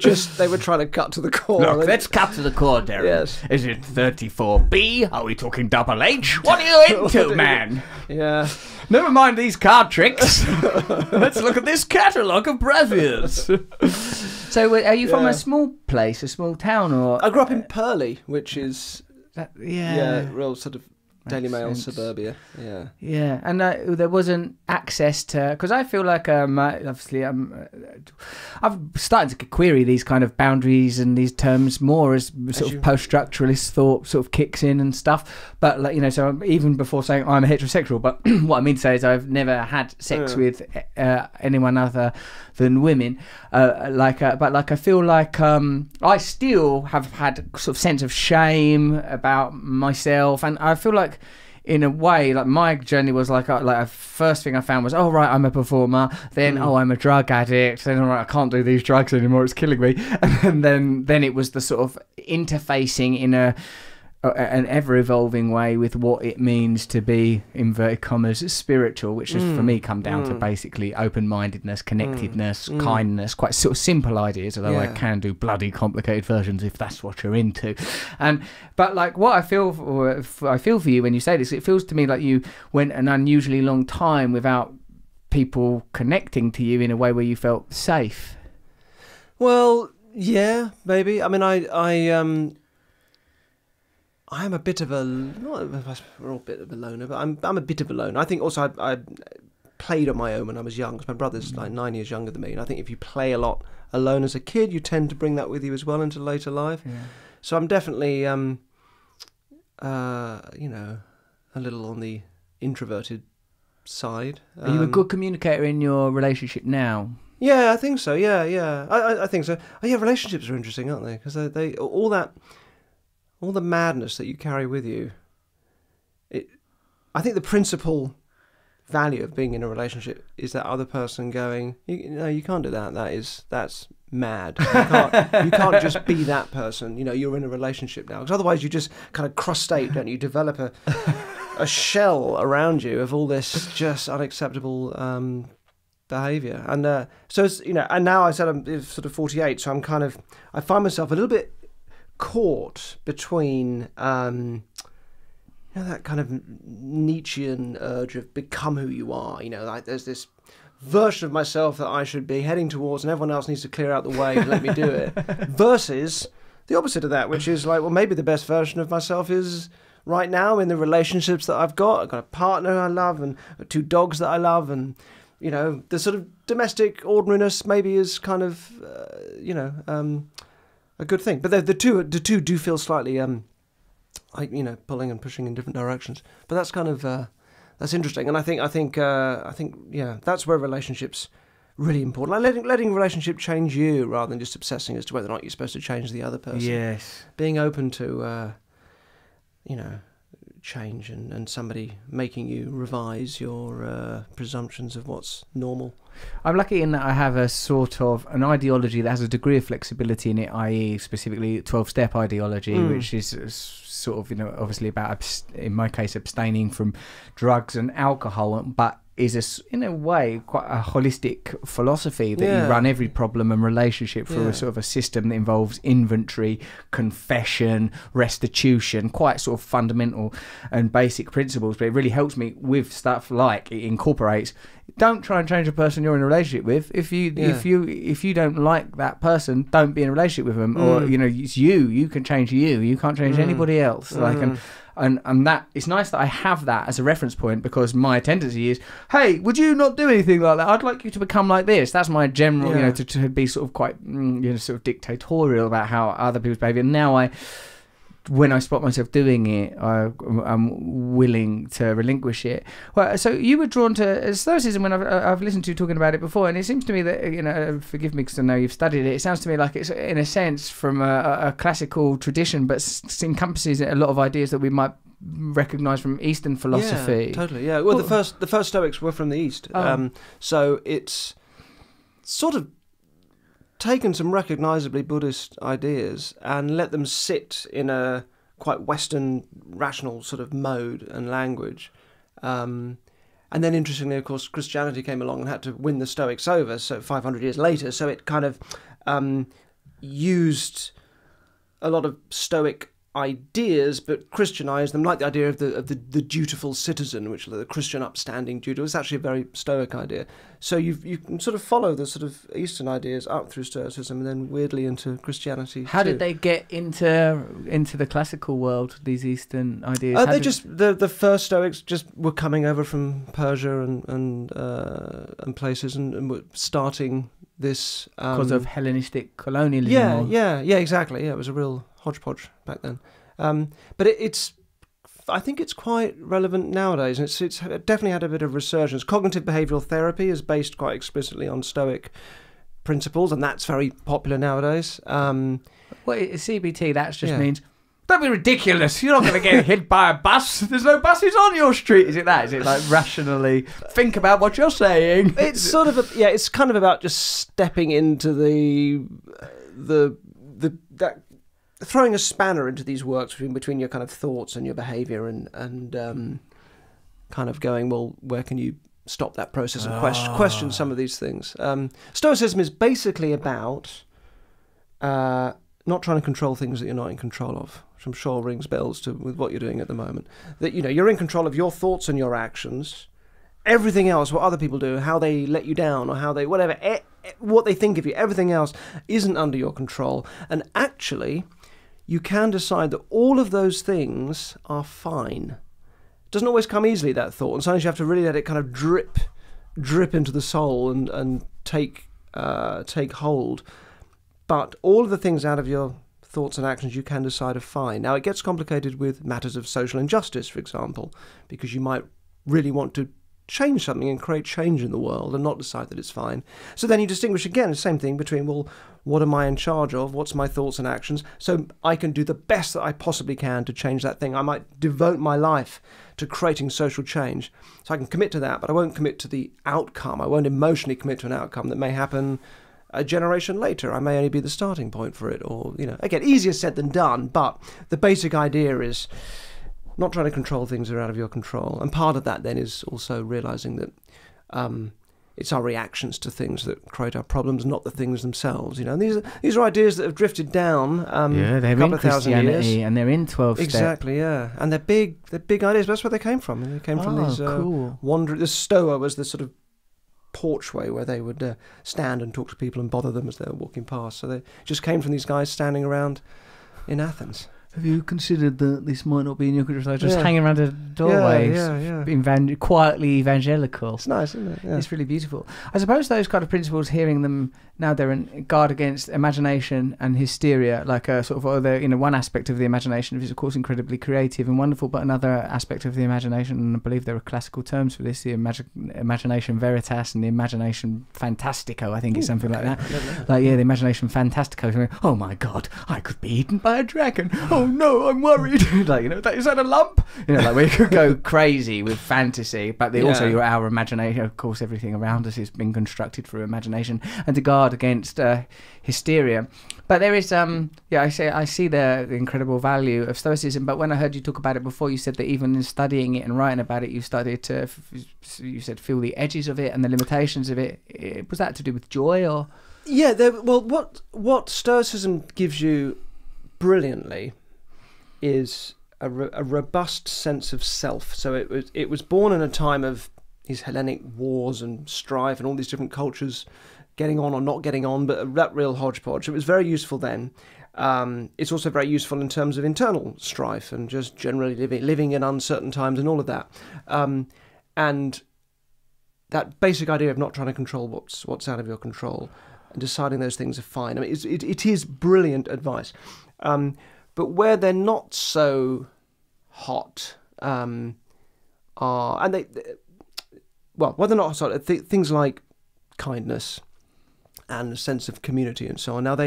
trying to cut to the core. Look, let's cut to the core, Derren. Yes. Is it 34B? Are we talking double H? What are you into, man? Yeah. Never mind these card tricks. Let's look at this catalogue of braziers. So, are you from a small place, a small town, or? I grew up in Purley, which is real sort of Daily Mail suburbia. Yeah, and there wasn't access to, because I feel like obviously I've started to query these kind of boundaries and these terms more as sort of post-structuralist thought sort of kicks in and stuff. But so even before saying I'm a heterosexual, but what I mean to say is I've never had sex with anyone other than women. But I feel like I still have had sort of sense of shame about myself, and I feel like, in a way, like my journey was like a first thing I found was, oh right, I'm a performer, then oh, I'm a drug addict, then all right, I can't do these drugs anymore, it's killing me, and then it was the sort of interfacing in an ever-evolving way with what it means to be, inverted commas, spiritual, which has for me come down to basically open-mindedness, connectedness, kindness, quite sort of simple ideas, although I can do bloody complicated versions if that's what you're into. But like what I feel for you when you say this, it feels to me like you went an unusually long time without people connecting to you in a way where you felt safe. Well, yeah, maybe. I mean, I am a bit of we're all a bit of a loner, but I'm a bit of a loner. I think also I played on my own when I was young, because my brother's like 9 years younger than me, and I think if you play a lot alone as a kid, you tend to bring that with you as well into later life. Yeah. So I'm definitely, a little on the introverted side. Are you a good communicator in your relationship now? Yeah, I think so. Yeah. I think so. Oh, yeah, relationships are interesting, aren't they? Because they all the madness that you carry with you. I think the principal value of being in a relationship is that other person going, no, you can't do that. That's mad. You can't just be that person. You're in a relationship now, because otherwise you just kind of crustate, don't you? Develop a shell around you of all this just unacceptable behaviour. And so it's, and now I said I'm sort of 48, so I find myself a little bit caught between that kind of Nietzschean urge of become who you are. Like there's this version of myself that I should be heading towards, and everyone else needs to clear out the way and let me do it. Versus the opposite of that, which is like, well, maybe the best version of myself is right now in the relationships that I've got. I've got a partner I love and 2 dogs that I love, and the sort of domestic ordinariness maybe is kind of a good thing. But the two do feel slightly pulling and pushing in different directions. But that's kind of that's interesting, and I think that's where relationships really important. Like letting relationship change you rather than just obsessing as to whether or not you're supposed to change the other person. Yes, being open to change and somebody making you revise your presumptions of what's normal. I'm lucky in that I have a sort of an ideology that has a degree of flexibility in it, i.e. specifically 12-step ideology, which is sort of, obviously about, in my case, abstaining from drugs and alcohol, but is in a way quite a holistic philosophy that you run every problem and relationship through a sort of a system that involves inventory, confession, restitution, quite sort of fundamental and basic principles. But it really helps me with stuff like it incorporates, don't try and change a person you're in a relationship with. If you don't like that person, don't be in a relationship with them. Or it's you can change you can't change anybody else. And that it's nice that I have that as a reference point, because my tendency is, hey, would you not do anything like that? I'd like you to become like this. That's my general, to be sort of quite, sort of dictatorial about how other people's behaviour. Now when I spot myself doing it, I'm willing to relinquish it. Well, so you were drawn to Stoicism when I've listened to you talking about it before, and it seems to me that, forgive me because I know you've studied it, it sounds to me like it's in a sense from a classical tradition, but encompasses a lot of ideas that we might recognise from Eastern philosophy. Yeah, totally. Yeah. Well, the first Stoics were from the East, so it's sort of taken some recognisably Buddhist ideas and let them sit in a quite Western rational sort of mode and language. And then interestingly, of course, Christianity came along and had to win the Stoics over, so 500 years later, so it kind of used a lot of Stoic ideas but Christianized them, like the idea of the dutiful citizen, which the Christian upstanding duty was actually a very Stoic idea. So you can sort of follow the sort of Eastern ideas up through Stoicism and then weirdly into Christianity. How did they get into the classical world, these Eastern ideas? The first Stoics just were coming over from Persia and places and were starting this because of Hellenistic colonialism. Yeah, exactly. Yeah, it was a real hodgepodge back then. But I think it's quite relevant nowadays, and it's definitely had a bit of resurgence. Cognitive behavioural therapy is based quite explicitly on Stoic principles, and that's very popular nowadays. Well, CBT, that just means, don't be ridiculous, you're not going to get hit by a bus, there's no buses on your street. Is it that? Is it like rationally think about what you're saying? It's sort of it's kind of about just stepping into that throwing a spanner into these works between your kind of thoughts and your behaviour and kind of going, well, where can you stop that process and question some of these things. Stoicism is basically about not trying to control things that you're not in control of, which I'm sure rings bells with what you're doing at the moment. That, you're in control of your thoughts and your actions. Everything else, what other people do, how they let you down or how they, whatever, what they think of you, everything else isn't under your control. And actually, you can decide that all of those things are fine. It doesn't always come easily, that thought, and sometimes you have to really let it kind of drip into the soul and take hold. But all of the things out of your thoughts and actions you can decide are fine. Now, it gets complicated with matters of social injustice, for example, because you might really want to change something and create change in the world and not decide that it's fine. So then you distinguish again the same thing between, well, what am I in charge of? What's my thoughts and actions? So I can do the best that I possibly can to change that thing. I might devote my life to creating social change. So I can commit to that, but I won't commit to the outcome. I won't emotionally commit to an outcome that may happen a generation later. I may only be the starting point for it, or, again, easier said than done, but the basic idea is not trying to control things that are out of your control. And part of that then is also realizing that it's our reactions to things that create our problems, not the things themselves. And these are ideas that have drifted down they're a couple in of thousand Christianity years. and they're in 12-step. Exactly, yeah. And they're big ideas, but that's where they came from. And they came from these cool. The stoa was the sort of porchway where they would stand and talk to people and bother them as they were walking past. So they just came from these guys standing around in Athens. Have you considered that this might not be in your control? Just hanging around a doorway, quietly evangelical. It's nice, isn't it? Yeah. It's really beautiful. I suppose those kind of principles, hearing them now, they're in guard against imagination and hysteria. Like a sort of, one aspect of the imagination is, of course, incredibly creative and wonderful, but another aspect of the imagination, and I believe there are classical terms for this, the imagination veritas and the imagination fantastico. I think it's something like that. The imagination fantastico. Oh my God, I could be eaten by a dragon. Oh no, I'm worried. Is that a lump? We could go crazy with fantasy, but also our imagination. Of course, everything around us has been constructed through imagination, and to guard against hysteria. But there is, I see the incredible value of Stoicism. But when I heard you talk about it before, you said that even in studying it and writing about it, you started to, feel the edges of it and the limitations of it. Was that to do with joy, or? Yeah. What Stoicism gives you brilliantly is a robust sense of self. So it was born in a time of these Hellenic wars and strife and all these different cultures getting on or not getting on, but that real hodgepodge. It was very useful then. It's also very useful in terms of internal strife and just generally living in uncertain times and all of that. And that basic idea of not trying to control what's out of your control and deciding those things are fine. I mean, it is brilliant advice. But where they're not so hot where they're not so hot, things like kindness and a sense of community and so on. Now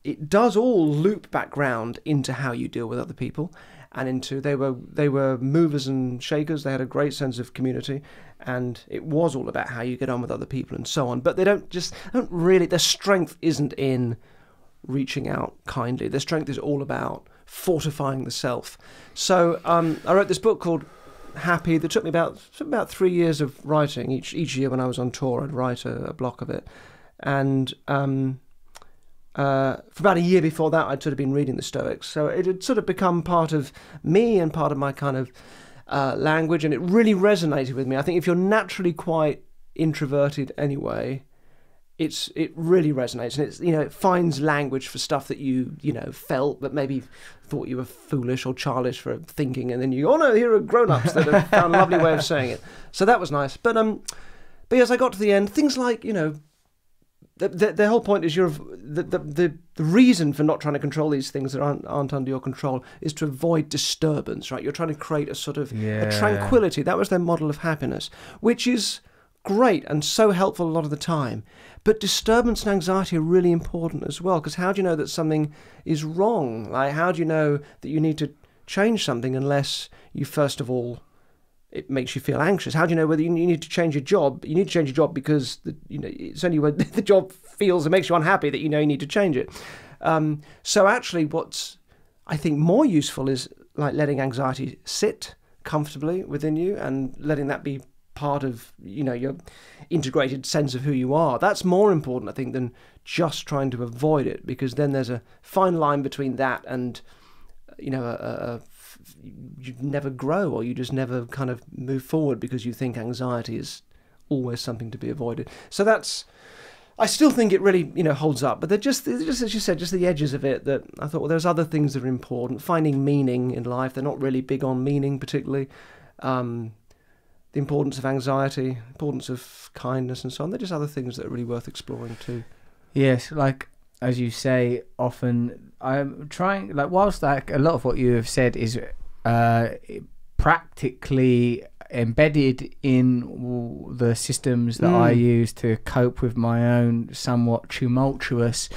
it does all loop back round into how you deal with other people, and into they were movers and shakers. They had a great sense of community, and it was all about how you get on with other people and so on. But they don't really. Their strength isn't in reaching out kindly. Their strength is all about fortifying the self. So I wrote this book called Happy that took me about 3 years of writing. Each year when I was on tour, I'd write a block of it. And for about a year before that, I'd sort of been reading the Stoics. So it had sort of become part of me and part of my kind of language, and it really resonated with me. I think if you're naturally quite introverted anyway, it really resonates, and it finds language for stuff that you felt, but maybe thought you were foolish or childish for thinking, and then you go, oh no, here are grown-ups that have found a lovely way of saying it. So that was nice. But as I got to the end, things like the whole point is the reason for not trying to control these things that aren't under your control is to avoid disturbance, right? You're trying to create a sort of a tranquility. That was their model of happiness, which is great and so helpful a lot of the time. But disturbance and anxiety are really important as well, because how do you know that something is wrong? Like, how do you know that you need to change something unless you, first of all, it makes you feel anxious? How do you know whether you need to change your job? You need to change your job because it's only when the job feels and makes you unhappy that you need to change it. So actually what's, I think, more useful is like letting anxiety sit comfortably within you and letting that be part of your integrated sense of who you are. That's more important, I think, than just trying to avoid it, because then there's a fine line between that and you never grow, or you just never kind of move forward because you think anxiety is always something to be avoided. So I still think it really holds up, but they're just as you said, just the edges of it that I thought, well, there's other things that are important. Finding meaning in life. They're not really big on meaning particularly. The importance of anxiety, importance of kindness and so on. They're just other things that are really worth exploring too. Yes, like, as you say, often I'm trying, like, whilst a lot of what you have said is practically embedded in the systems that I use to cope with my own somewhat tumultuous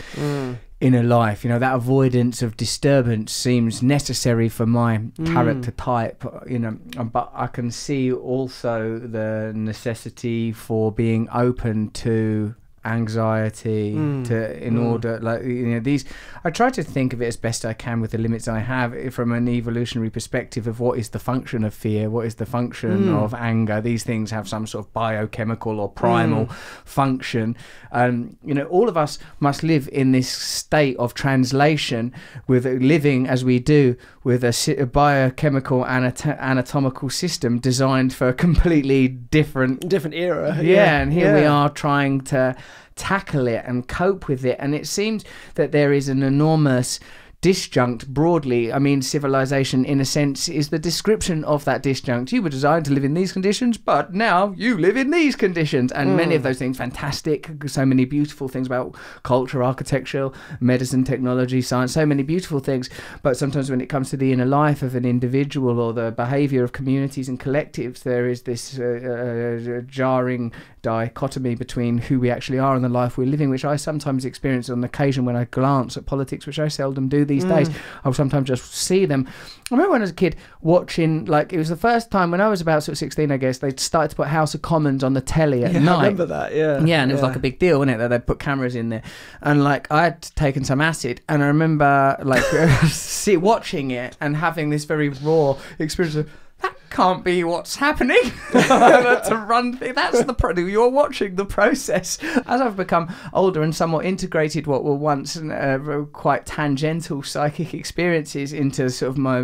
inner life. You know, that avoidance of disturbance seems necessary for my character type, you know, but I can see also the necessity for being open to anxiety in order, like, you know, these, I try to think of it as best I can with the limits I have from an evolutionary perspective of what is the function of fear, what is the function of anger. These things have some sort of biochemical or primal function. You know, all of us must live in this state of translation, with living as we do with a biochemical anatomical system designed for a completely different era. And here we are trying to tackle it and cope with it, and it seems that there is an enormous disjunct broadly. I mean, civilization in a sense is the description of that disjunct. You were designed to live in these conditions, but now you live in these conditions, and many of those things fantastic. So many beautiful things about culture, architecture, medicine, technology, science, so many beautiful things. But sometimes when it comes to the inner life of an individual or the behavior of communities and collectives, there is this jarring dichotomy between who we actually are and the life we're living, which I sometimes experience on occasion when I glance at politics, which I seldom do these days. I'll sometimes just see them. I remember when I was a kid watching, like, it was the first time when I was about sort of 16, I guess, they started to put House of Commons on the telly at night. I remember that, and it was like a big deal, wasn't it, that they'd put cameras in there. And like, I had taken some acid, and I remember like watching it and having this very raw experience of, that can't be what's happening. To run, that's you're watching the process. As I've become older and somewhat integrated what were once quite tangential psychic experiences into sort of my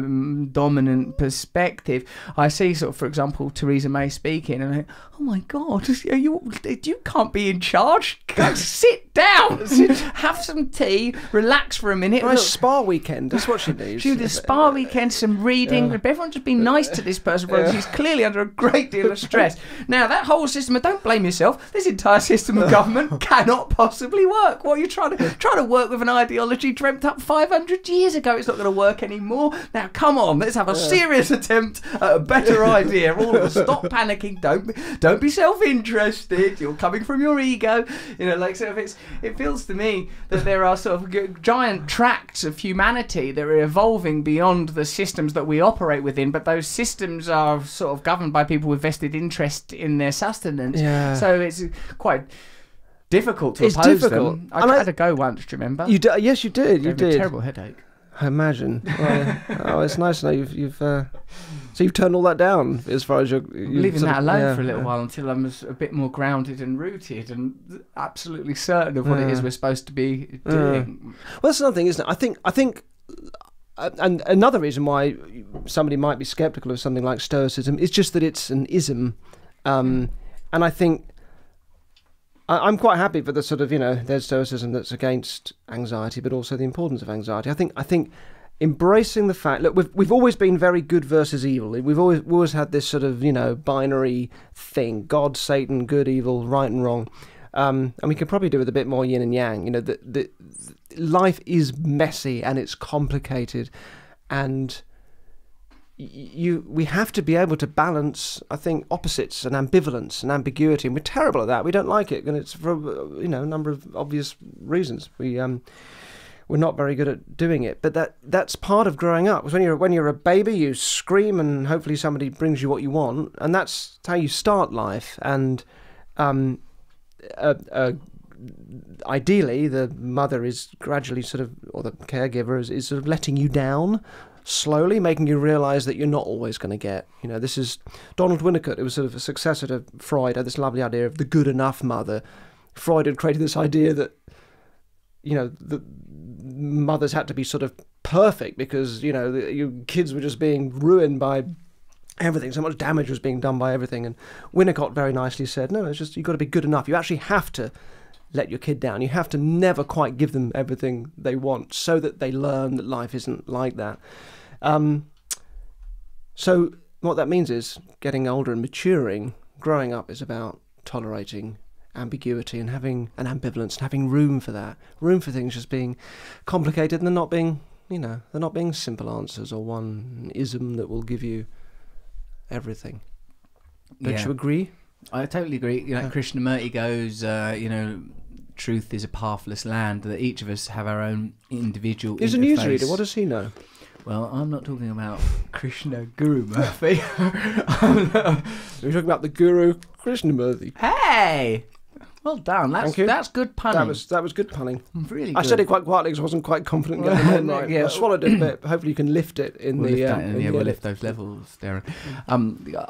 dominant perspective, I see sort of, for example, Theresa May speaking, and I think, oh my God, you can't be in charge. Go sit down, have some tea, relax for a minute. Nice spa weekend. That's what she needs. She needs a spa weekend, some reading. Everyone just be nice to this person. She's clearly under a great deal of stress. Now, that whole system, don't blame yourself, this entire system of government cannot possibly work. What are you trying to work with an ideology dreamt up 500 years ago? It's not going to work anymore. Now, come on, let's have a serious attempt at a better idea. All of us, stop panicking. Don't be self-interested. You're coming from your ego. You know, like, sort of, it feels to me that there are sort of giant tracts of humanity that are evolving beyond the systems that we operate within, but those systems are sort of governed by people with vested interest in their sustenance. So it's quite difficult to oppose them. I had a go once, do you remember? Yes, you did. You did. A terrible headache. I imagine. Well, it's nice to know you've turned all that down as far as you're leaving that alone for a little while until I'm a bit more grounded and rooted and absolutely certain of what it is we're supposed to be doing. Well, that's another thing, isn't it? I think. And another reason why somebody might be sceptical of something like Stoicism is just that it's an ism. And I think I'm quite happy for the sort of, there's Stoicism that's against anxiety, but also the importance of anxiety. I think embracing the fact, look, we've always been very good versus evil. We've always had this sort of, binary thing, God, Satan, good, evil, right and wrong. And we could probably do with a bit more yin and yang. The life is messy and it's complicated, and we have to be able to balance, I think, opposites and ambivalence and ambiguity, and we're terrible at that. We don't like it, and it's for a number of obvious reasons. We're not very good at doing it, but that's part of growing up. Because when you're a baby, you scream, and hopefully somebody brings you what you want, and that's how you start life. And ideally, the mother is gradually or the caregiver is sort of letting you down slowly, making you realise that you're not always going to get. This is Donald Winnicott, who was sort of a successor to Freud, had this lovely idea of the good enough mother. Freud had created this idea that, the mothers had to be sort of perfect because, your kids were just being ruined by everything. So much damage was being done by everything. And Winnicott very nicely said, no, it's just, you've got to be good enough. You actually have to let your kid down. You have to never quite give them everything they want so that they learn that life isn't like that. So what that means is getting older and maturing. Growing up is about tolerating ambiguity and having an ambivalence and having room for that. Room for things just being complicated and they're not being simple answers or one ism that will give you everything. Don't you agree? I totally agree. Krishnamurti goes, truth is a pathless land, that each of us have our own individual He's a newsreader. What does he know? Well, I'm not talking about Krishna Guru Murthy. We're talking about the Guru Krishnamurti. Hey! Well done. Thank you. That's good punning. That was good punning. Really good. I said it quite quietly because I wasn't quite confident getting the name right. Yeah. I swallowed it a bit. Hopefully you can lift it in We'll the lift those levels, Derren.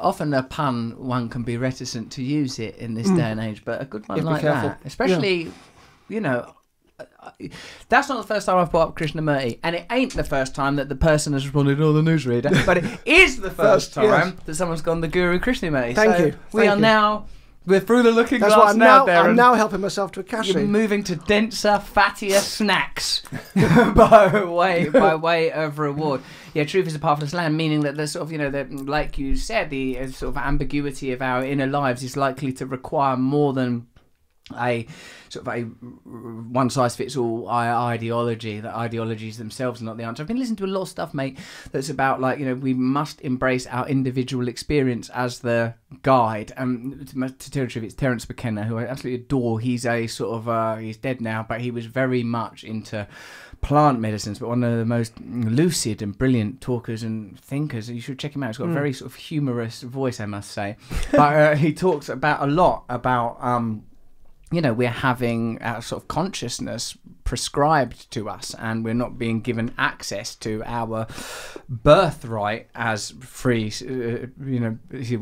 Often a pun, one can be reticent to use it in this day and age, but a good one like that, especially, that's not the first time I've brought up Krishnamurti, and it ain't the first time that the person has responded, "Oh, the newsreader," but it is the first time that someone's gone the Guru Krishnamurti. Thank you. We're through the looking That's glass why now, Derren. I'm now helping myself to a cashew. You're moving to denser, fattier snacks by way of reward. Yeah, truth is a pathless land, meaning that the sort of, like you said, the sort of ambiguity of our inner lives is likely to require more than a sort of a one-size-fits-all ideology. That ideologies themselves are not the answer. I've been listening to a lot of stuff, mate, that's about we must embrace our individual experience as the guide. And to tell the truth, it's Terence McKenna, who I absolutely adore. He's a sort of he's dead now, but he was very much into plant medicines, but one of the most lucid and brilliant talkers and thinkers. You should check him out. He's got a very sort of humorous voice, I must say. But he talks a lot about we're having our sort of consciousness prescribed to us, and we're not being given access to our birthright as free. He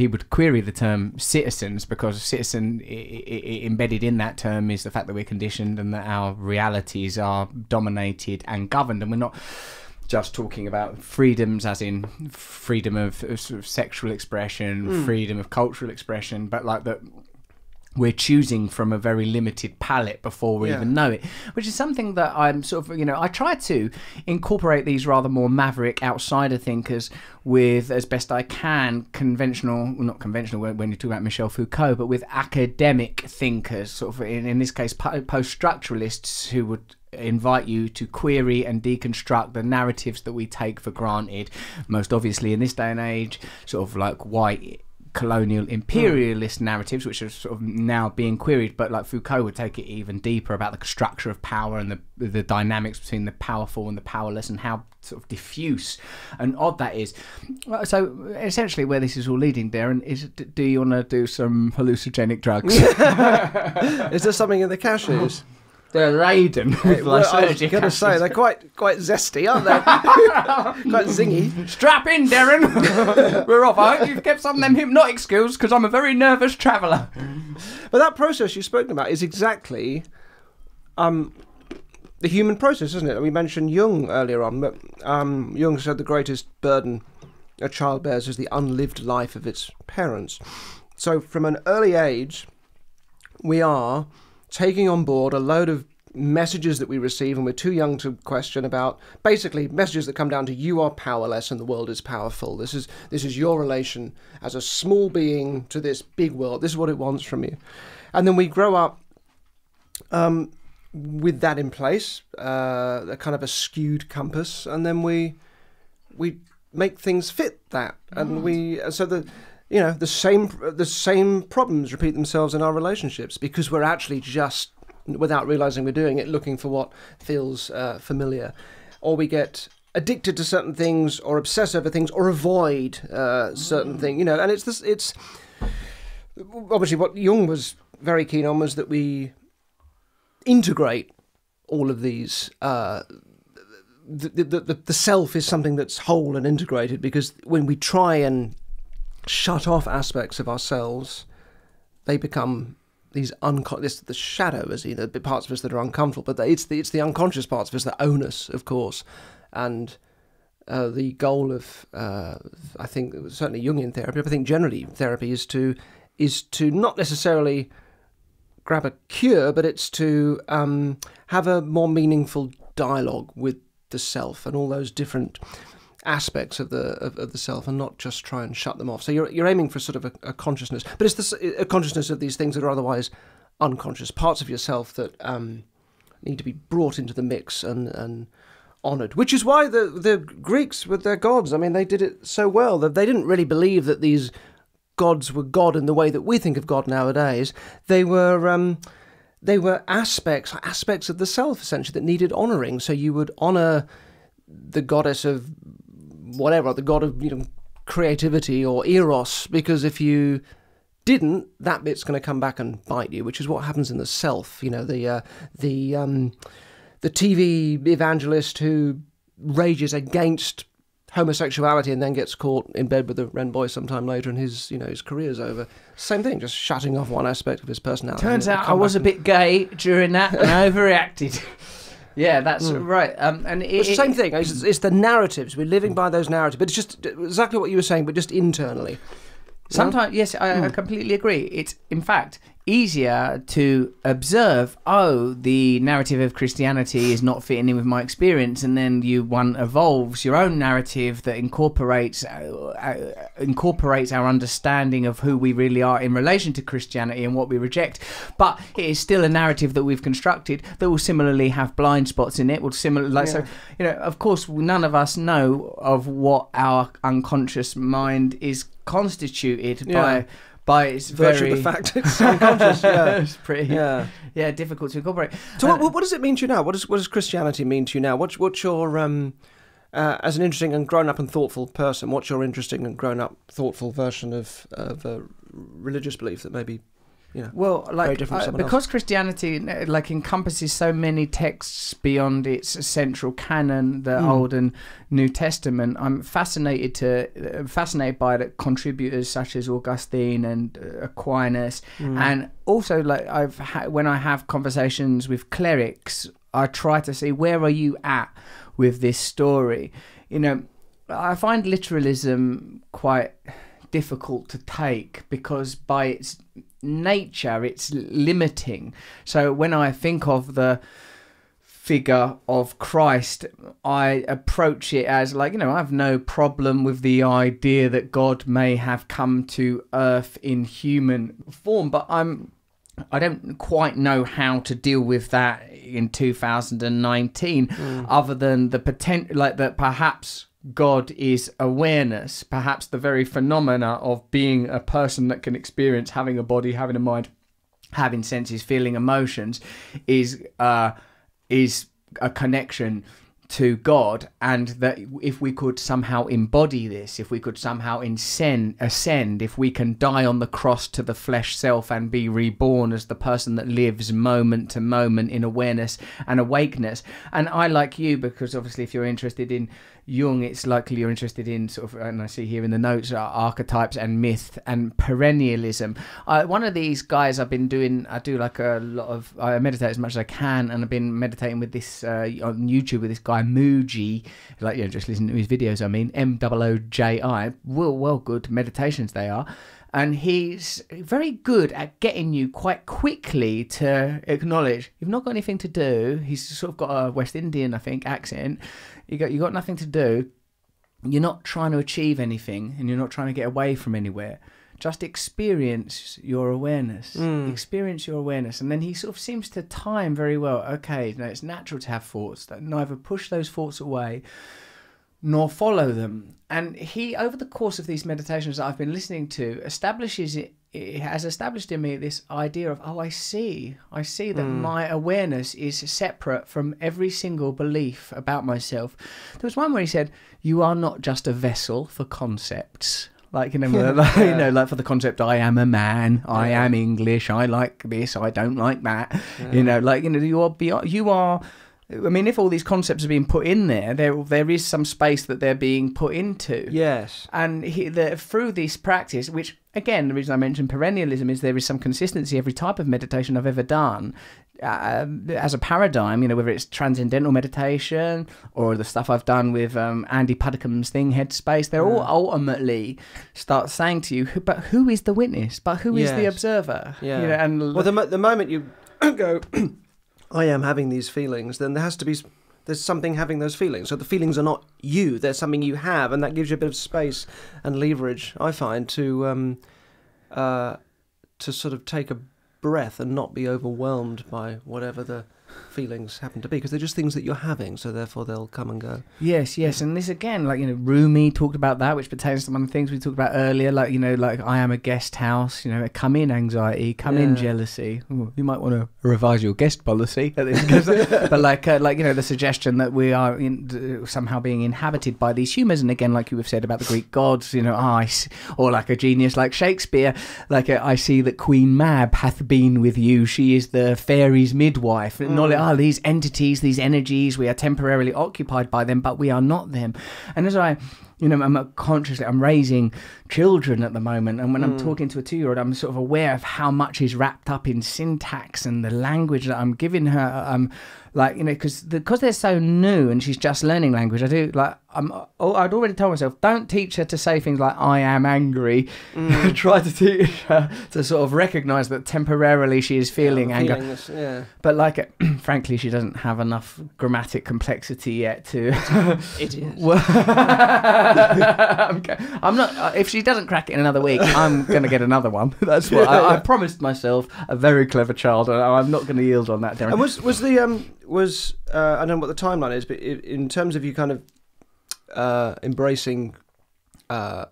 would query the term citizens, because citizen embedded in that term is the fact that we're conditioned and that our realities are dominated and governed, and we're not just talking about freedoms as in freedom of sort of sexual expression, freedom of cultural expression, but like that. We're choosing from a very limited palette before we even know it, which is something that I'm sort of, I try to incorporate these rather more maverick outsider thinkers with, as best I can, not conventional when you talk about Michel Foucault, but with academic thinkers, sort of in this case post-structuralists, who would invite you to query and deconstruct the narratives that we take for granted, most obviously in this day and age, sort of like white colonial imperialist narratives, which are sort of now being queried, but like Foucault would take it even deeper about the structure of power and the dynamics between the powerful and the powerless, and how sort of diffuse and odd that is. So essentially where this is all leading, Derren, is do you want to do some hallucinogenic drugs? Is there something in the cashews? They're laden with I was going to say, they're quite zesty, aren't they? Quite zingy. Strap in, Derren. We're off. I hope you've kept some of them hypnotic skills, because I'm a very nervous traveller. But that process you've spoken about is exactly the human process, isn't it? We mentioned Jung earlier on, but Jung said the greatest burden a child bears is the unlived life of its parents. So from an early age, we are taking on board a load of messages that we receive, and we're too young to question about, basically messages that come down to you are powerless and the world is powerful. This is your relation as a small being to this big world. This is what it wants from you. And then we grow up with that in place, a kind of a skewed compass, and then we make things fit that, and the same problems repeat themselves in our relationships, because we're actually just, without realizing we're doing it, looking for what feels familiar, or we get addicted to certain things, or obsess over things, or avoid certain things. And it's obviously what Jung was very keen on was that we integrate all of these. The self is something that's whole and integrated, because when we try and shut off aspects of ourselves, they become these the shadow, as the parts of us that are uncomfortable, but it's the unconscious parts of us that own us, of course. And the goal of I think certainly Jungian therapy, but I think generally therapy is to not necessarily grab a cure, but it's to have a more meaningful dialogue with the self and all those different aspects of the self, and not just try and shut them off. So you're aiming for sort of a consciousness, but it's a consciousness of these things that are otherwise unconscious, parts of yourself that need to be brought into the mix and honoured, which is why the Greeks with their gods, I mean, they did it so well that they didn't really believe that these gods were God in the way that we think of God nowadays. They were aspects of the self, essentially, that needed honouring. So you would honour the goddess of whatever, the god of creativity or eros, because if you didn't, that bit's going to come back and bite you, which is what happens in the self. The TV evangelist who rages against homosexuality and then gets caught in bed with a Ren boy sometime later, and his career's over. Same thing, just shutting off one aspect of his personality. Turns out I was a bit gay during that and I overreacted. Yeah, that's right. And it's the same thing. It's the narratives. We're living by those narratives, but it's just exactly what you were saying, but just internally. Sometimes, yes, I completely agree. It's, in fact, easier to observe, the narrative of Christianity is not fitting in with my experience, and then one evolves your own narrative that incorporates our understanding of who we really are in relation to Christianity and what we reject. But it is still a narrative that we've constructed that will similarly have blind spots in it. So, of course, none of us know of what our unconscious mind is constituted by its virtue of the fact it's unconscious. It's pretty difficult to incorporate. So what does it mean to you now? What does Christianity mean to you now? What's your as an interesting and grown up and thoughtful person, what's your interesting and grown up thoughtful version of a religious belief that maybe very different from because Christianity encompasses so many texts beyond its central canon, the Old and New Testament. I'm fascinated by the contributors such as Augustine and Aquinas, and also when I have conversations with clerics, I try to see, where are you at with this story? I find literalism quite difficult to take because by its nature it's limiting. So when I think of the figure of Christ, I approach it as I have no problem with the idea that God may have come to earth in human form, but I don't quite know how to deal with that in 2019 other than the potential, that perhaps God is awareness, perhaps the very phenomena of being a person that can experience having a body, having a mind, having senses, feeling emotions is a connection to God, and that if we could somehow embody this, if we could somehow ascend, if we can die on the cross to the flesh self and be reborn as the person that lives moment to moment in awareness and awakeness. And I, like you, because obviously if you're interested in Jung, it's likely you're interested in sort of, and I see here in the notes, archetypes and myth and perennialism. One of these guys I do I meditate as much as I can, and I've been meditating with this on YouTube with this guy Mooji, just listen to his videos. I mean, Mooji. Well, good meditations they are. And he's very good at getting you quite quickly to acknowledge you've not got anything to do. He's sort of got a West Indian, I think, accent. You got nothing to do. You're not trying to achieve anything, and you're not trying to get away from anywhere. Just experience your awareness. Experience your awareness. And then he sort of seems to time very well. Okay, now it's natural to have thoughts. Neither push those thoughts away nor follow them. And he, over the course of these meditations that I've been listening to, it has established in me this idea of, I see that my awareness is separate from every single belief about myself. There was one where he said, you are not just a vessel for concepts. For the concept, I am a man, I am English, I like this, I don't like that. You are. I mean, if all these concepts are being put in there is some space that they're being put into. Yes. And through this practice, which, again, the reason I mentioned perennialism is there is some consistency every type of meditation I've ever done as a paradigm, whether it's transcendental meditation or the stuff I've done with Andy Puddicombe's thing, Headspace, they're all ultimately start saying to you, but who is the witness? But who is the observer? Yeah. The moment you go... I am having these feelings, then there's something having those feelings. So the feelings are not you, there's something you have, and that gives you a bit of space and leverage, I find, to sort of take a breath and not be overwhelmed by whatever feelings happen to be, because they're just things that you're having, so therefore they'll come and go. Yes, and this again, like, Rumi talked about that, which pertains to one of the things we talked about earlier, like, like I am a guest house, come in anxiety, come in jealousy. Ooh, you might want to revise your guest policy at this, but like the suggestion that we are somehow being inhabited by these humans, and again, like you have said about the Greek gods, or like a genius like Shakespeare, like I see that Queen Mab hath been with you, she is the fairies' midwife. These entities, these energies, we are temporarily occupied by them, but we are not them. And as I'm raising children at the moment, and when I'm talking to a 2-year-old, I'm sort of aware of how much is wrapped up in syntax and the language that I'm giving her. Because they're so new and she's just learning language, I'd already told myself, don't teach her to say things like I am angry. Try to teach her to sort of recognise that temporarily she is feeling anger. But frankly, she doesn't have enough grammatic complexity yet to Idiot. I'm not. If she doesn't crack it in another week, I'm going to get another one. That's what I promised myself. A very clever child, and I'm not going to yield on that, Derren. And was I don't know what the timeline is, but in terms of you kind of embracing that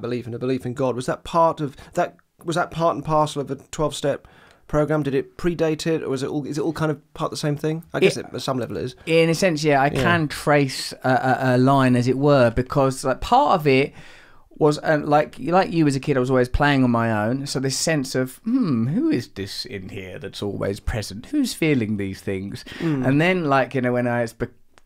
belief and a belief in God, was that part of that? Was that part and parcel of a 12-step program? Did it predate it, or was it all? Is it all kind of part of the same thing? I guess at some level it is. In a sense, yeah. I can trace a line, as it were, because like part of it was like you as a kid, I was always playing on my own. So this sense of who is this in here that's always present? Who's feeling these things? And then when I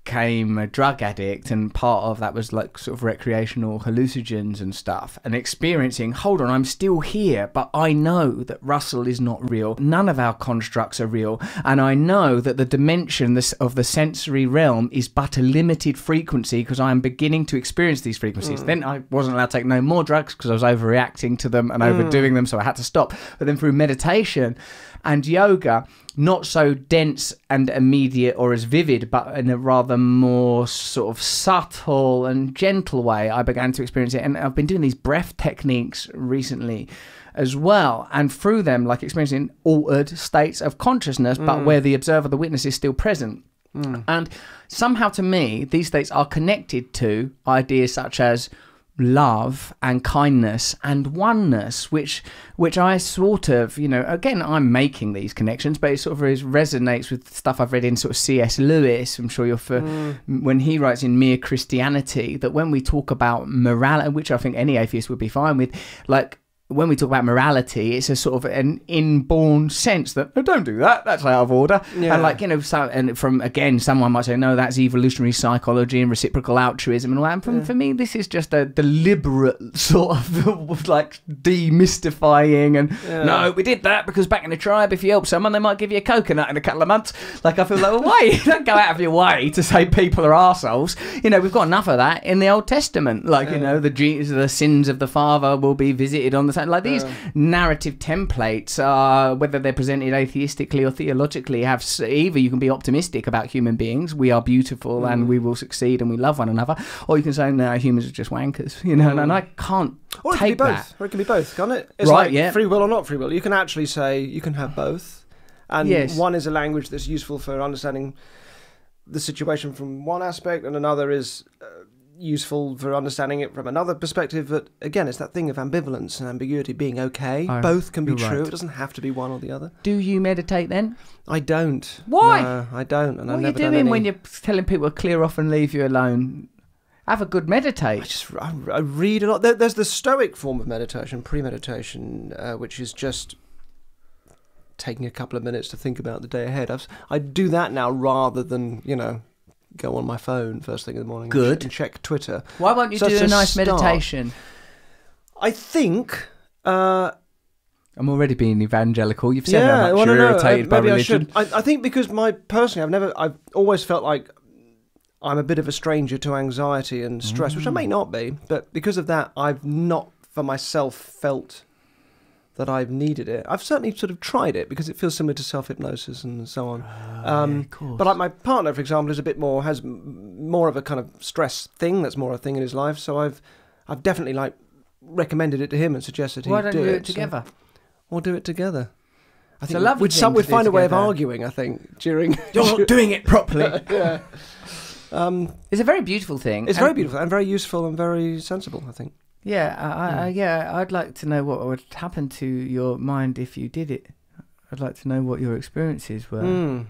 became a drug addict, and part of that was like sort of recreational hallucinogens and stuff, and experiencing, hold on, I'm still here, but I know that Russell is not real, none of our constructs are real, and I know that the dimension of the sensory realm is but a limited frequency, because I am beginning to experience these frequencies. Then I wasn't allowed to take no more drugs because I was overreacting to them and overdoing them, so I had to stop. But then through meditation and yoga, not so dense and immediate or as vivid, but in a rather more sort of subtle and gentle way, I began to experience it. And I've been doing these breath techniques recently as well, and through them, like experiencing altered states of consciousness, but where the observer, the witness, is still present. And somehow, to me, these states are connected to ideas such as love and kindness and oneness, which I sort of, again, I'm making these connections, but it sort of resonates with stuff I've read in sort of C.S. Lewis. I'm sure you're when he writes in Mere Christianity, that when we talk about morality, which I think any atheist would be fine with, like, when we talk about morality, it's a sort of an inborn sense that, oh, don't do that, that's out of order. And and from, again, someone might say, no, that's evolutionary psychology and reciprocal altruism and all that. And for me, this is just a deliberate sort of like demystifying, and no, we did that because back in the tribe, if you help someone, they might give you a coconut in a couple of months. Like, I feel like, well, wait, don't go out of your way to say people are arseholes. We've got enough of that in the Old Testament. Like, the sins of the father will be visited on the same. Like, these narrative templates, whether they're presented atheistically or theologically, have either you can be optimistic about human beings, we are beautiful and we will succeed and we love one another, or you can say, no, humans are just wankers, and I can't take that. Or it can be both, can't it? It's free will or not free will. You can actually say you can have both, and one is a language that's useful for understanding the situation from one aspect, and another is useful for understanding it from another perspective. But again, it's that thing of ambivalence and ambiguity being okay. Both can be true. Right. It doesn't have to be one or the other. Do you meditate then? I don't. Why? No, I don't. And what are you doing when you're telling people to clear off and leave you alone? Have a good meditate. I read a lot. There's the Stoic form of meditation, premeditation, which is just taking a couple of minutes to think about the day ahead. I do that now rather than, go on my phone first thing in the morning. Good. And check Twitter. Why won't you do a nice meditation? I think... I'm already being evangelical. You've said how much you're irritated by religion. I think because I've always felt like I'm a bit of a stranger to anxiety and stress, which I may not be, but because of that, I've not for myself felt that I've needed it. I've certainly sort of tried it because it feels similar to self-hypnosis and so on. Of course. But like my partner, for example, has more of a kind of stress thing. That's more a thing in his life. So I've definitely recommended it to him and suggested he do it. Why don't you do it together? Or do it together. I think a lovely thing we'd to find do a way of together. arguing. I think during You're not doing it properly. yeah. It's a very beautiful thing. It's very beautiful and very useful and very sensible, I think. Yeah, I'd like to know what would happen to your mind if you did it. I'd like to know what your experiences were.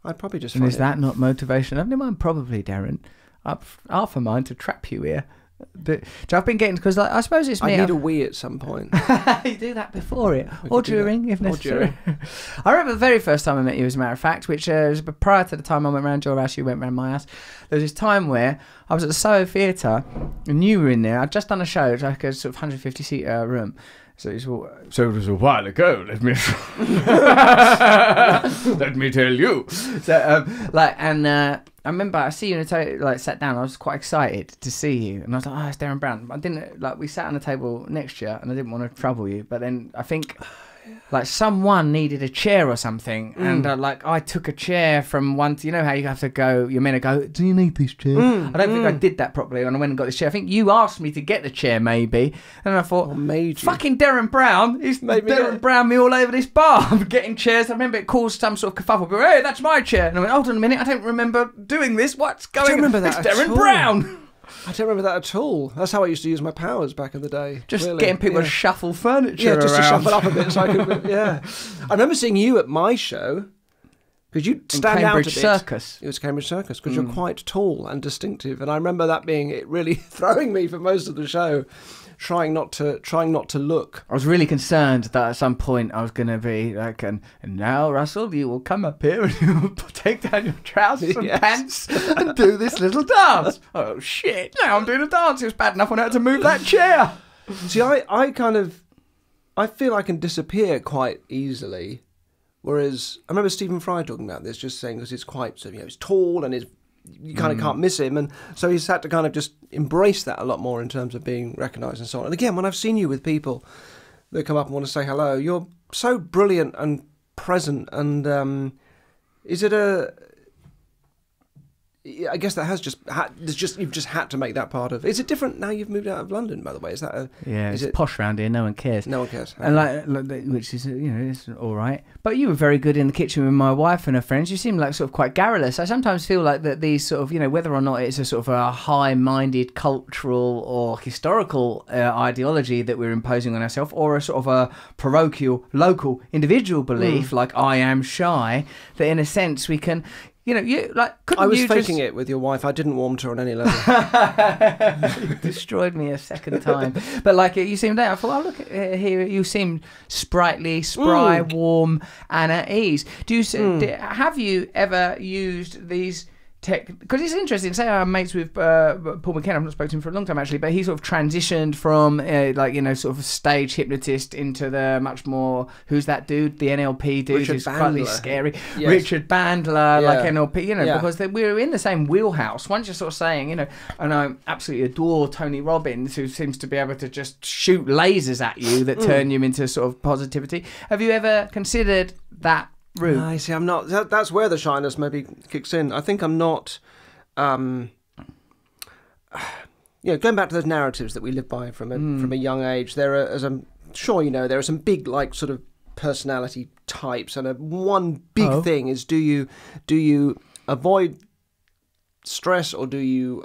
I'd probably just. And is that not motivation? I mean, probably, Derren. Half a mind to trap you here. So I've been getting, because like, I suppose it's me. I need a wee at some point. You do that before it, or during, if necessary. I remember the very first time I met you, as a matter of fact, which was prior to the time I went round your house, you went round my house. There was this time where I was at the Soho Theatre, and you were in there. I'd just done a show, it was like a sort of 150-seat room. So it was a while ago. Let me let me tell you. So I remember I see you in a table, sat down. I was quite excited to see you, and I was like, "Oh, it's Derren Brown." I didn't we sat on the table next to you, and I didn't want to trouble you. But then I think someone needed a chair or something, and I took a chair from one. You know how you have to go. You're meant to go. Do you need this chair? I don't think I did that properly, and I went and got this chair. I think you asked me to get the chair, maybe, and I thought, fucking Derren Brown. He's Derren Brown me all over this bar. I'm getting chairs. I remember it caused some sort of kerfuffle. Hey, that's my chair. And I went, hold on a minute. I don't remember doing this. What's going on? I don't remember that. It's Derren Brown. I don't remember that at all. That's how I used to use my powers back in the day. Just getting people to shuffle furniture around. Just to shuffle up a bit so I could... Yeah. I remember seeing you at my show, because you'd stand out a bit. Circus. It was Cambridge Circus, because you're quite tall and distinctive. And I remember that being it really throwing me for most of the show, trying not to look. I was really concerned that at some point I was going to be like, and now, Russell, you will come up here and you will take down your trousers and pants and do this little dance. Oh, shit. Now I'm doing a dance. It was bad enough when I had to move that chair. See, I feel I can disappear quite easily. Whereas, I remember Stephen Fry talking about this, just saying, because he's quite, he's tall and you kind of can't miss him, and so he's had to kind of just embrace that a lot more in terms of being recognised and so on. And again, when I've seen you with people that come up and want to say hello, you're so brilliant and present, and is it I guess that has you've just had to make that part of. Is it different now you've moved out of London, by the way? Is that it's posh round here, no one cares. No one cares. And which is, it's all right. But you were very good in the kitchen with my wife and her friends. You seem like sort of quite garrulous. I sometimes feel like that these sort of, whether or not it's a sort of a high-minded cultural or historical ideology that we're imposing on ourselves, or a sort of a parochial, local, individual belief, like I am shy, that in a sense we can... I was faking it with your wife. I didn't warm to her on any level. You destroyed me a second time. But you seemed there. I thought, oh, look here. You seem sprightly, spry, warm, and at ease. Have you ever used these tech? Because it's interesting. Say I'm mates with Paul McKenna. I've not spoken to him for a long time actually, but he sort of transitioned from sort of stage hypnotist into the much more, who's that dude, the NLP dude who's slightly scary, Richard Bandler, NLP, because we're in the same wheelhouse. Once you're sort of saying, and I absolutely adore Tony Robbins, who seems to be able to just shoot lasers at you that turn you into sort of positivity. Have you ever considered that route? I see. I'm not. That's where the shyness maybe kicks in. I think I'm not. Going back to those narratives that we live by from a young age. There are, as I'm sure there are some big sort of personality types, and one big thing is: do you avoid stress, or do you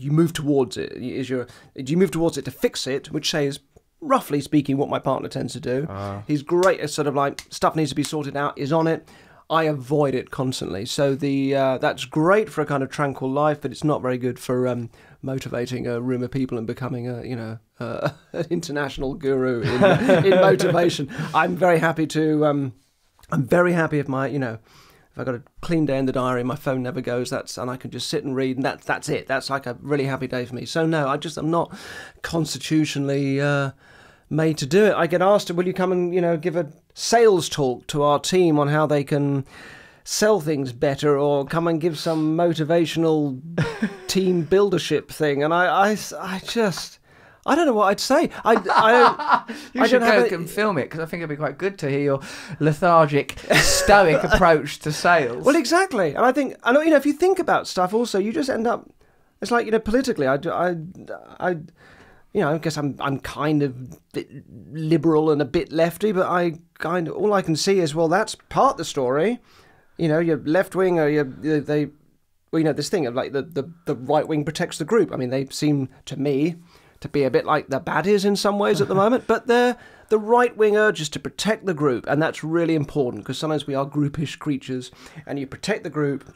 move towards it? Do you move towards it to fix it, which is, roughly speaking, what my partner tends to do. He's great at sort of stuff needs to be sorted out, is on it. I avoid it constantly. So that's great for a kind of tranquil life, but it's not very good for motivating a room of people and becoming an international guru in motivation. I'm very happy if my if I've got a clean day in the diary, my phone never goes, and I can just sit and read, and that's it. That's like a really happy day for me. So no, I'm not constitutionally made to do it. I get asked, will you come and give a sales talk to our team on how they can sell things better, or come and give some motivational team buildership thing, and I don't know what I'd say. You should go and film it, because I think it'd be quite good to hear your lethargic, stoic approach to sales. Well, exactly. And I think, if you think about stuff also, you just end up, it's like, politically, I guess I'm kind of bit liberal and a bit lefty, but all I can see is, well, that's part of the story. Your left wing, or this thing of like the right wing protects the group. I mean, they seem to me to be a bit like the baddies in some ways at the moment, but the right wing urge is to protect the group, and that's really important because sometimes we are groupish creatures, and you protect the group,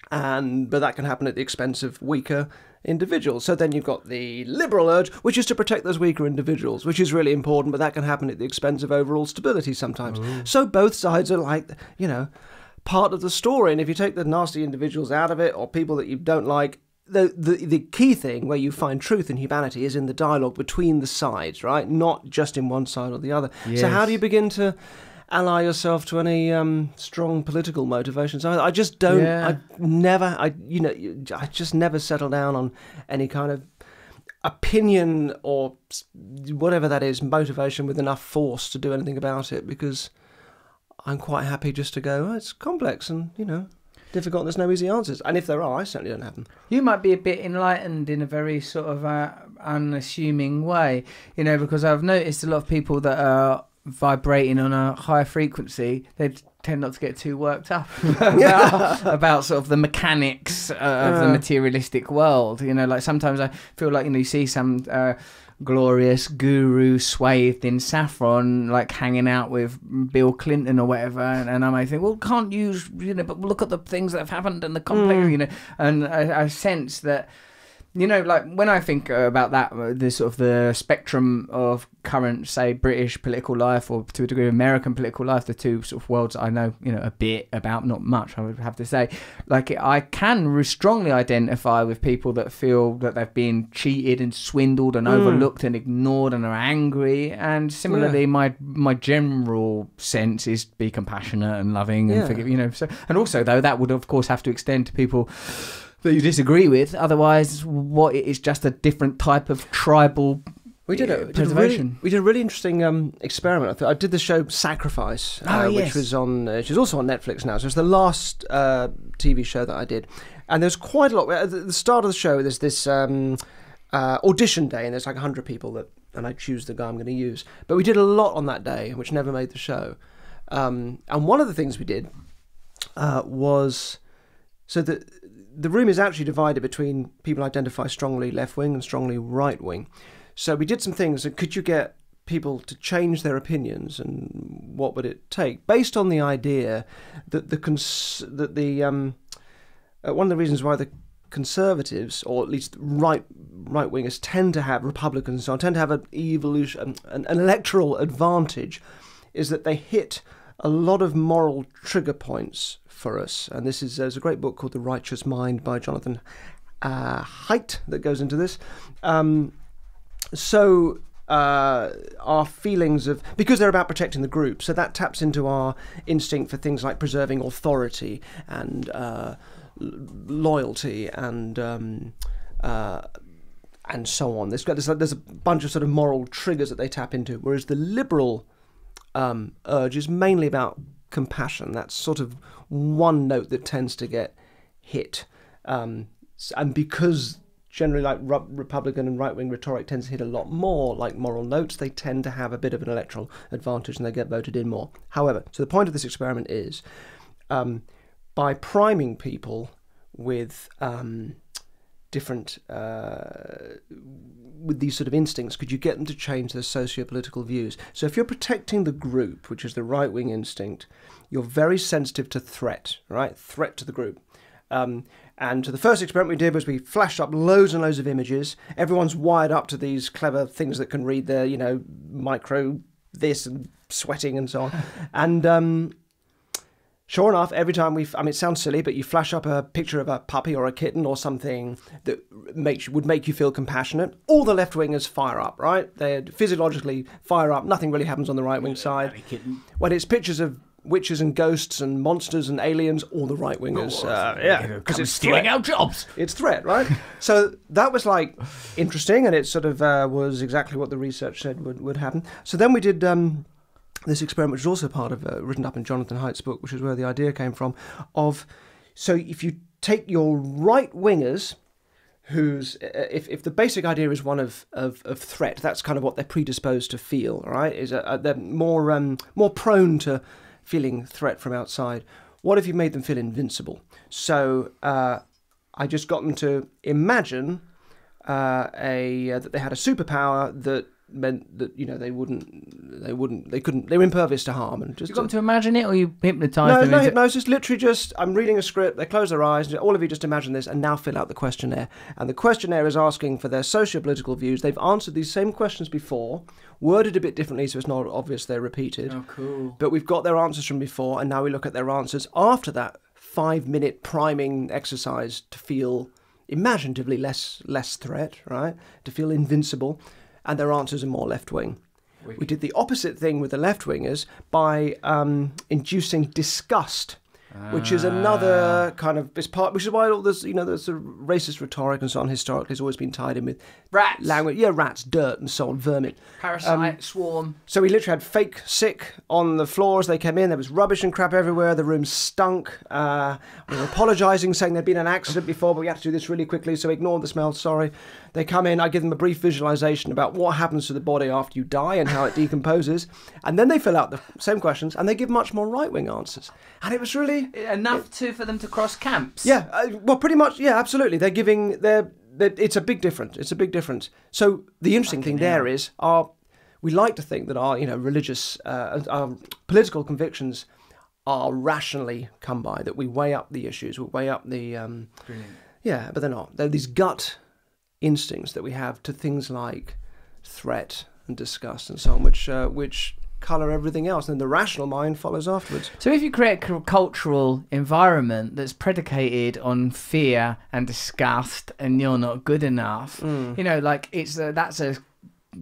but that can happen at the expense of weaker individuals. So then you've got the liberal urge, which is to protect those weaker individuals, which is really important, but that can happen at the expense of overall stability sometimes. Ooh. So both sides are like, part of the story, and if you take the nasty individuals out of it, or people that you don't like, the key thing where you find truth in humanity is in the dialogue between the sides, right? Not just in one side or the other. Yes. So how do you begin to ally yourself to any strong political motivations? I just don't. Yeah. I just never settle down on any kind of opinion or whatever that is, motivation with enough force to do anything about it, because I'm quite happy just to go, it's complex and, difficult, and there's no easy answers. And if there are, I certainly don't have them. You might be a bit enlightened in a very sort of unassuming way, because I've noticed a lot of people that are vibrating on a higher frequency, they tend not to get too worked up about sort of the mechanics of the materialistic world. Like sometimes I feel like, you see some glorious guru swathed in saffron like hanging out with Bill Clinton or whatever, and I might think, well, can't use, but look at the things that have happened and the complex, and I sense that, like when I think about that, the spectrum of current, say, British political life, or to a degree American political life, the two sort of worlds I know, a bit about, not much, I would have to say. Like, I can strongly identify with people that feel that they've been cheated and swindled and overlooked and ignored and are angry. And similarly, my general sense is be compassionate and loving and forgive, So, and also, though, that would of course have to extend to people that you disagree with. Otherwise, what it is just a different type of tribal preservation. We did a really interesting experiment. I did the show Sacrifice, which was which is also on Netflix now. So it's the last TV show that I did, and there's quite a lot. At the start of the show, there's this audition day, and there's like 100 people and I choose the guy I'm going to use. But we did a lot on that day, which never made the show. And one of the things we did was so that the room is actually divided between people who identify strongly left-wing and strongly right-wing. So we did some things. Could you get people to change their opinions, and what would it take? Based on the idea that one of the reasons why the Conservatives, or at least right-wingers, tend to have, Republicans and so on, tend to have an electoral advantage, is that they hit a lot of moral trigger points for us. And there's a great book called The Righteous Mind by Jonathan Haidt that goes into this. Our feelings of, because they're about protecting the group, so that taps into our instinct for things like preserving authority and loyalty and so on. There's a bunch of sort of moral triggers that they tap into, whereas the liberal urge is mainly about compassion. That's sort of one note that tends to get hit, and because generally, like Republican and right-wing rhetoric tends to hit a lot more like moral notes, they tend to have a bit of an electoral advantage and they get voted in more. However, so the point of this experiment is, by priming people with different with these sort of instincts, could you get them to change their socio-political views? So if you're protecting the group, which is the right-wing instinct, you're very sensitive to threat, right? Threat to the group. And so the first experiment we did was we flashed up loads and loads of images. Everyone's wired up to these clever things that can read their, micro this and sweating and so on. And sure enough, every time it sounds silly, but you flash up a picture of a puppy or a kitten or something that would make you feel compassionate, all the left-wingers fire up, right? They physiologically fire up. Nothing really happens on the right-wing side. When it's pictures of witches and ghosts and monsters and aliens, all the right-wingers, because it's stealing our jobs. It's threat, right? So that was like interesting, and it sort of was exactly what the research said would happen. So then we did this experiment, which is also part of written up in Jonathan Haidt's book, which is where the idea came from. So if you take your right-wingers who's if the basic idea is one of threat, that's kind of what they're predisposed to feel, right? Is they're more prone to feeling threat from outside. What if you made them feel invincible? So I just got them to imagine that they had a superpower that meant that they were impervious to harm, and just you got them to imagine it, or you hypnotised them? No, hypnosis. Literally, just I'm reading a script. They close their eyes. All of you just imagine this, and now fill out the questionnaire. And the questionnaire is asking for their socio-political views. They've answered these same questions before, worded a bit differently, so it's not obvious they're repeated. Oh, cool! But we've got their answers from before, and now we look at their answers after that 5-minute priming exercise to feel imaginatively less threat, right? To feel invincible. And their answers are more left-wing. We did the opposite thing with the left-wingers by inducing disgust, which is another kind of which is why all this, the sort of racist rhetoric and so on historically has always been tied in with rats, language, rats, dirt, and so on, vermin, parasite, swarm. So we literally had fake sick on the floors. They came in, there was rubbish and crap everywhere. The room stunk. We were apologising, saying there'd been an accident before, but we had to do this really quickly, so ignore the smell. Sorry. They come in, I give them a brief visualisation about what happens to the body after you die and how it decomposes, and then they fill out the same questions, and they give much more right-wing answers. And it was really enough for them to cross camps. Yeah, well, pretty much. Yeah, absolutely. They're giving it's a big difference. It's a big difference. So the interesting thing there is we like to think that our religious, our political convictions are rationally come by. That we weigh up the issues, we weigh up the Brilliant. Yeah, but they're not. They're these gut instincts that we have to things like threat and disgust and so on, which colour everything else, and the rational mind follows afterwards. So if you create a cultural environment that's predicated on fear and disgust, and you're not good enough, that's a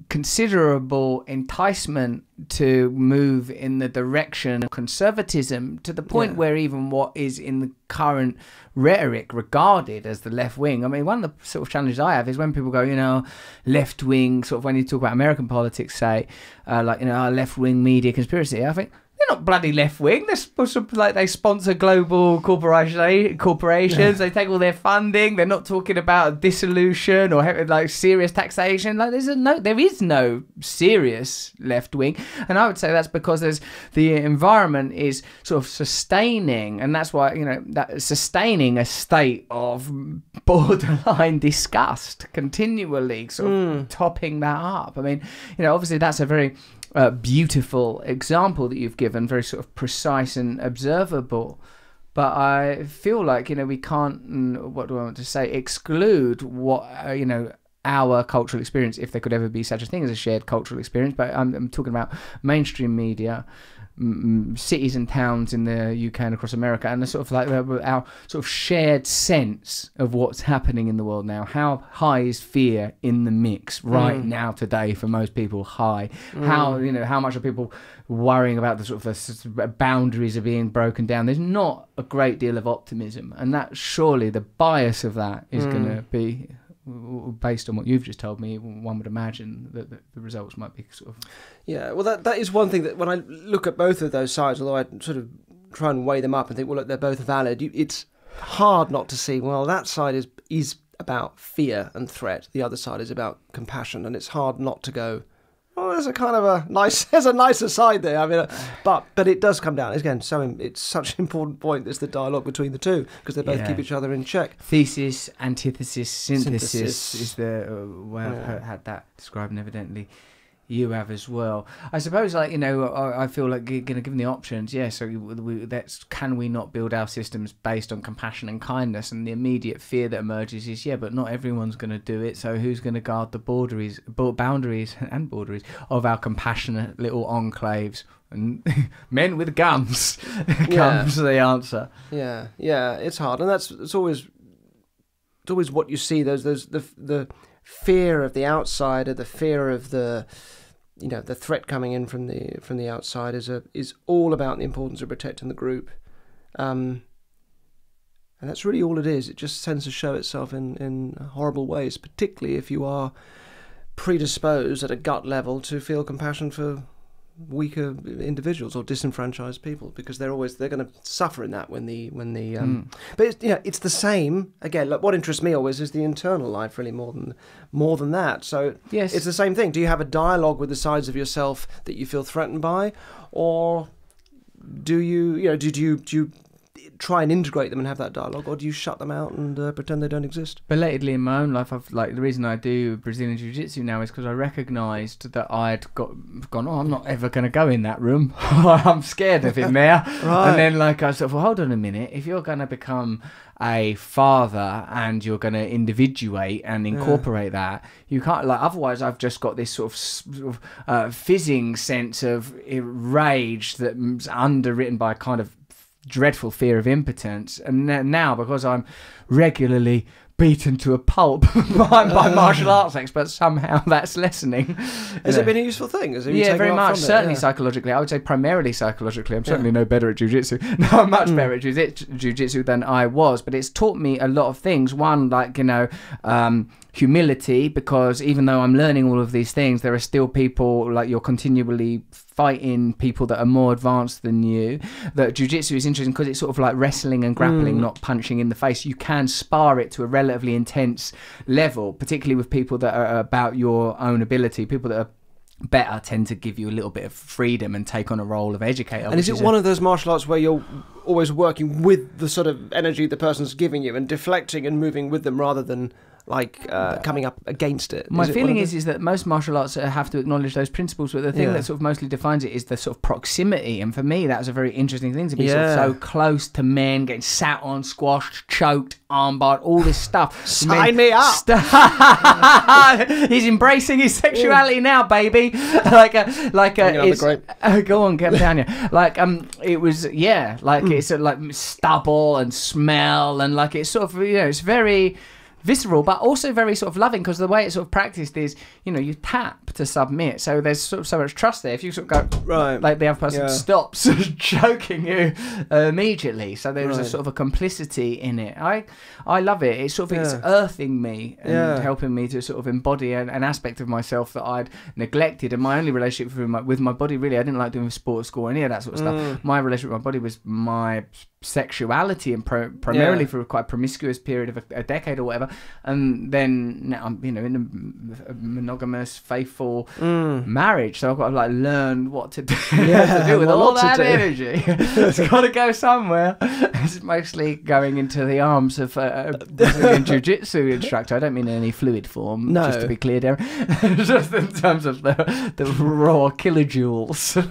considerable enticement to move in the direction of conservatism, to the point where even what is in the current rhetoric regarded as the left wing. I mean, one of the sort of challenges I have is when people go, left wing, sort of when you talk about American politics, say, left wing media conspiracy, I think they're not bloody left wing. They're supposed to, they sponsor global corporations. They take all their funding. They're not talking about dissolution or serious taxation. There is no serious left wing, and I would say that's because the environment is sort of sustaining, and that's why that sustaining a state of borderline disgust continually, sort of topping that up. I mean, obviously that's a very beautiful example that you've given, very sort of precise and observable, but I feel like we can't, what do I want to say, exclude what our cultural experience, if there could ever be such a thing as a shared cultural experience. But I'm talking about mainstream media, cities and towns in the UK and across America, and the sort of our sort of shared sense of what's happening in the world now. How high is fear in the mix right now today for most people? High. How much are people worrying about the sort of boundaries are being broken down? There's not a great deal of optimism, and that surely the bias of that is going to be, based on what you've just told me, one would imagine that the results might be sort of... Yeah, well, that is one thing that when I look at both of those sides, although I sort of try and weigh them up and think, well, look, they're both valid, it's hard not to see, well, that side is about fear and threat, the other side is about compassion, and it's hard not to go, oh, there's a nicer side there. I mean, but it does come down again. So it's such an important point. There's the dialogue between the two, because they both keep each other in check. Thesis, antithesis, synthesis is the way I've had that described, and evidently you have as well. I suppose, I feel like given the options, so can we not build our systems based on compassion and kindness? And the immediate fear that emerges is, but not everyone's going to do it. So who's going to guard the boundaries of our compassionate little enclaves? And men with guns comes the answer. Yeah, it's hard, and it's always what you see. There's the fear of the outsider, the fear of the threat coming in from the outside is all about the importance of protecting the group, and that's really all it is. It just tends to show itself in horrible ways, particularly if you are predisposed at a gut level to feel compassion for weaker individuals or disenfranchised people, because they're going to suffer in that when the but it's, it's the same again. Like, what interests me always is the internal life, really, more than that. So Yes. it's the same thing. Do you have a dialogue with the sides of yourself that you feel threatened by, or do you do you try and integrate them and have that dialogue, or do you shut them out and pretend they don't exist? Belatedly in my own life, the reason I do Brazilian Jiu-Jitsu now is because I recognised that I'd gone, oh, I'm not ever going to go in that room. I'm scared of him there. Right. And then I sort of, well, hold on a minute. If you're going to become a father and you're going to individuate and incorporate that, you can't, otherwise I've just got this sort of fizzing sense of rage that's underwritten by kind of dreadful fear of impotence, and now because I'm regularly beaten to a pulp by martial arts experts, somehow that's lessening. Has it been a useful thing? Very much. Certainly psychologically. I would say primarily psychologically. I'm certainly no better at jiu-jitsu. No, I'm much better at jiu-jitsu than I was, but it's taught me a lot of things. One, humility, because even though I'm learning all of these things, there are still people, you're continually fighting people that are more advanced than you. That jiu-jitsu is interesting because it's sort of like wrestling and grappling, not punching in the face. You can spar it to a relatively intense level, particularly with people that are about your own ability. People that are better tend to give you a little bit of freedom and take on a role of educator. And is it one of those martial arts where you're always working with the sort of energy the person's giving you and deflecting and moving with them rather than coming up against it? My feeling is that most martial arts have to acknowledge those principles, but the thing that sort of mostly defines it is the sort of proximity. And for me, that was a very interesting thing, to be sort of so close to men, getting sat on, squashed, choked, armbarred, all this stuff. Sign me up! He's embracing his sexuality now, baby. Go on, get down here. It was, it's like stubble and smell, and it's sort of, it's very visceral, but also very sort of loving, because the way it's sort of practiced is, you tap to submit, so there's sort of so much trust there. If you sort of go the other person stops choking you immediately, so there's a sort of a complicity in it. I love it. It's sort of it's earthing me and helping me to sort of embody an aspect of myself that I'd neglected. And my only relationship with my body, really, I didn't like doing sport, school, any of that sort of stuff. My relationship with my body was my sexuality, and primarily for a quite promiscuous period of a decade or whatever. And then now I'm in a monogamous, faithful marriage, so I've got to learn what to do, with all that energy. It's got to go somewhere. It's mostly going into the arms of a Brazilian jiu-jitsu instructor. I don't mean in any fluid form, just to be clear, Derren. Just in terms of the raw kilojoules.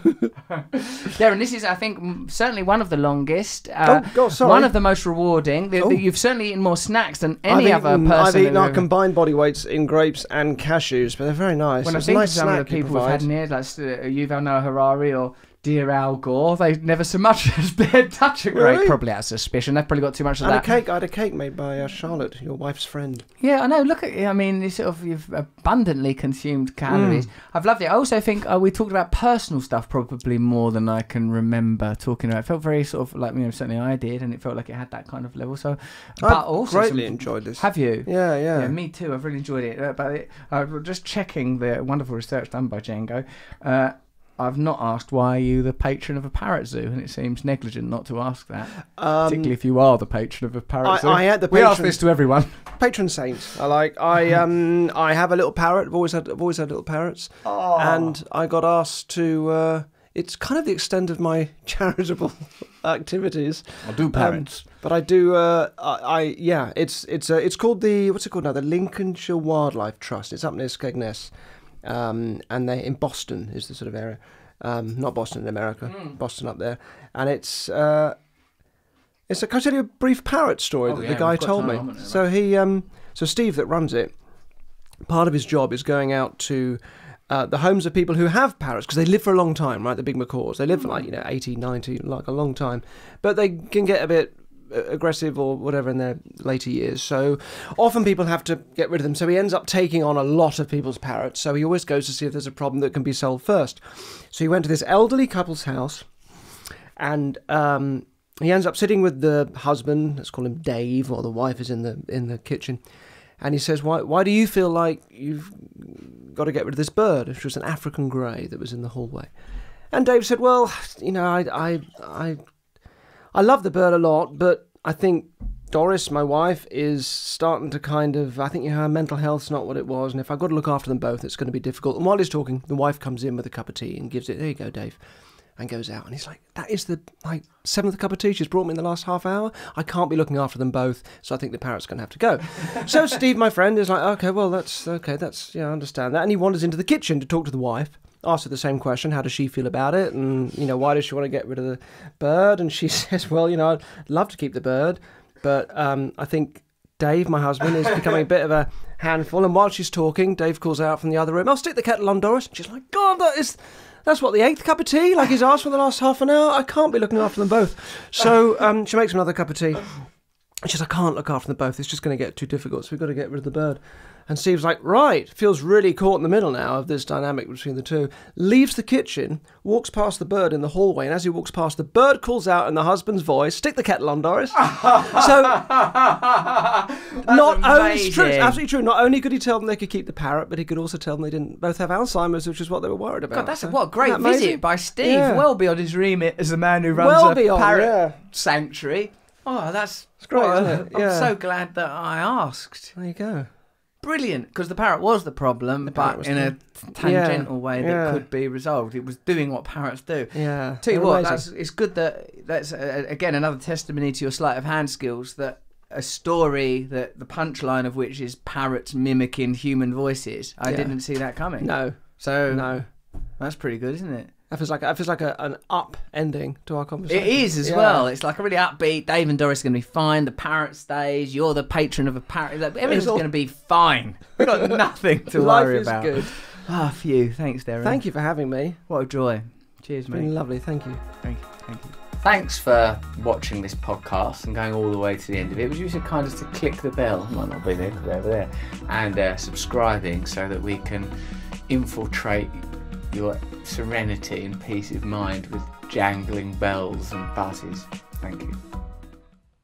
Derren, this is, I think, certainly one of the longest. One of the most rewarding. You've certainly eaten more snacks than any other person. I've eaten our combined body weights in grapes and cashews, but they're very nice. When I think of some of the people we've had in here, like Yuval Noah Harari or dear Al Gore, they've never so much as dared touch a grape. Probably out of suspicion. They've probably got too much of that. I had a cake made by Charlotte, your wife's friend. Yeah, I know. Look at you. I mean, you've abundantly consumed calories. I've loved it. I also think we talked about personal stuff probably more than I can remember talking about. It felt very sort of like, certainly I did, and it felt like it had that kind of level. So, but I also greatly enjoyed this. Have you? Yeah. Me too. I've really enjoyed it. But just checking the wonderful research done by Django. I've not asked why are you the patron of a parrot zoo, and it seems negligent not to ask that, particularly if you are the patron of a parrot zoo. I had the we ask this to everyone. Patron saint. I have a little parrot. I've always had little parrots, and I got asked to. It's kind of the extent of my charitable activities. I do parrots, but I do. It's called what's it called now? The Lincolnshire Wildlife Trust. It's up near Skegness. And they in Boston is the sort of area, not Boston in America, Boston up there, and it's can I tell you a brief parrot story that the guy told me? So Steve that runs it, part of his job is going out to the homes of people who have parrots, because they live for a long time, right? The big macaws, they live for 80, 90, like a long time, but they can get a bit aggressive or whatever in their later years, so often people have to get rid of them. So he ends up taking on a lot of people's parrots, so he always goes to see if there's a problem that can be solved first. So he went to this elderly couple's house, and he ends up sitting with the husband, let's call him Dave, or the wife is in the kitchen, and he says, why do you feel like you've got to get rid of this bird? Which was an African grey that was in the hallway. And Dave said, well, you know, I love the bird a lot, but I think Doris, my wife, is starting to kind of, I think, you know, her mental health's not what it was, and if I've got to look after them both, it's going to be difficult. And while he's talking, the wife comes in with a cup of tea and gives it, there you go, Dave, and goes out. And he's like, that is the, like, 7th cup of tea she's brought me in the last half hour. I can't be looking after them both, so I think the parrot's going to have to go. So Steve, my friend, is like, okay, well, that's, yeah, I understand that. And he wanders into the kitchen to talk to the wife. Asked her the same question, how does she feel about it? And, you know, why does she want to get rid of the bird? And she says, well, you know, I'd love to keep the bird, but I think Dave, my husband, is becoming a bit of a handful. And while she's talking, Dave calls out from the other room, I'll stick the kettle on, Doris. And she's like, God, that's what, the 8th cup of tea? Like he's asked for the last half an hour? I can't be looking after them both. So she makes another cup of tea. And she's like, I can't look after them both. It's just going to get too difficult, so we've got to get rid of the bird. And Steve's like, right, feels really caught in the middle now of this dynamic between the two. Leaves the kitchen, walks past the bird in the hallway, and as he walks past, the bird calls out in the husband's voice, stick the kettle on, Doris. So, not only, it's true, it's absolutely true, not only could he tell them they could keep the parrot, but he could also tell them they didn't both have Alzheimer's, which is what they were worried about. God, that's so, what a great visit by Steve. Yeah. Well beyond his remit as the man who runs parrot sanctuary. Oh, that's great, isn't it? Yeah. I'm so glad that I asked. There you go. Brilliant, because the parrot was the problem, but in a tangential way that could be resolved. It was doing what parrots do. Yeah. Tell you what, it's good that's again another testimony to your sleight of hand skills. That a story that the punchline of which is parrots mimicking human voices. I didn't see that coming. No. So no, that's pretty good, isn't it? That feels like an up ending to our conversation. It is as well. It's like a really upbeat. Dave and Doris are going to be fine. The parrot stays. You're the patron of a parrot. Everything's going to be fine. We've got nothing to worry about. Life is good. Ah, phew. Thanks, Derren. Thank you for having me. What a joy. Cheers, mate. It's been lovely. Thank you. Thank you. Thanks for watching this podcast and going all the way to the end of it. Would you so kind as to click the bell? It might not be there, because over there. And subscribing so that we can infiltrate your serenity and peace of mind with jangling bells and buzzes. Thank you.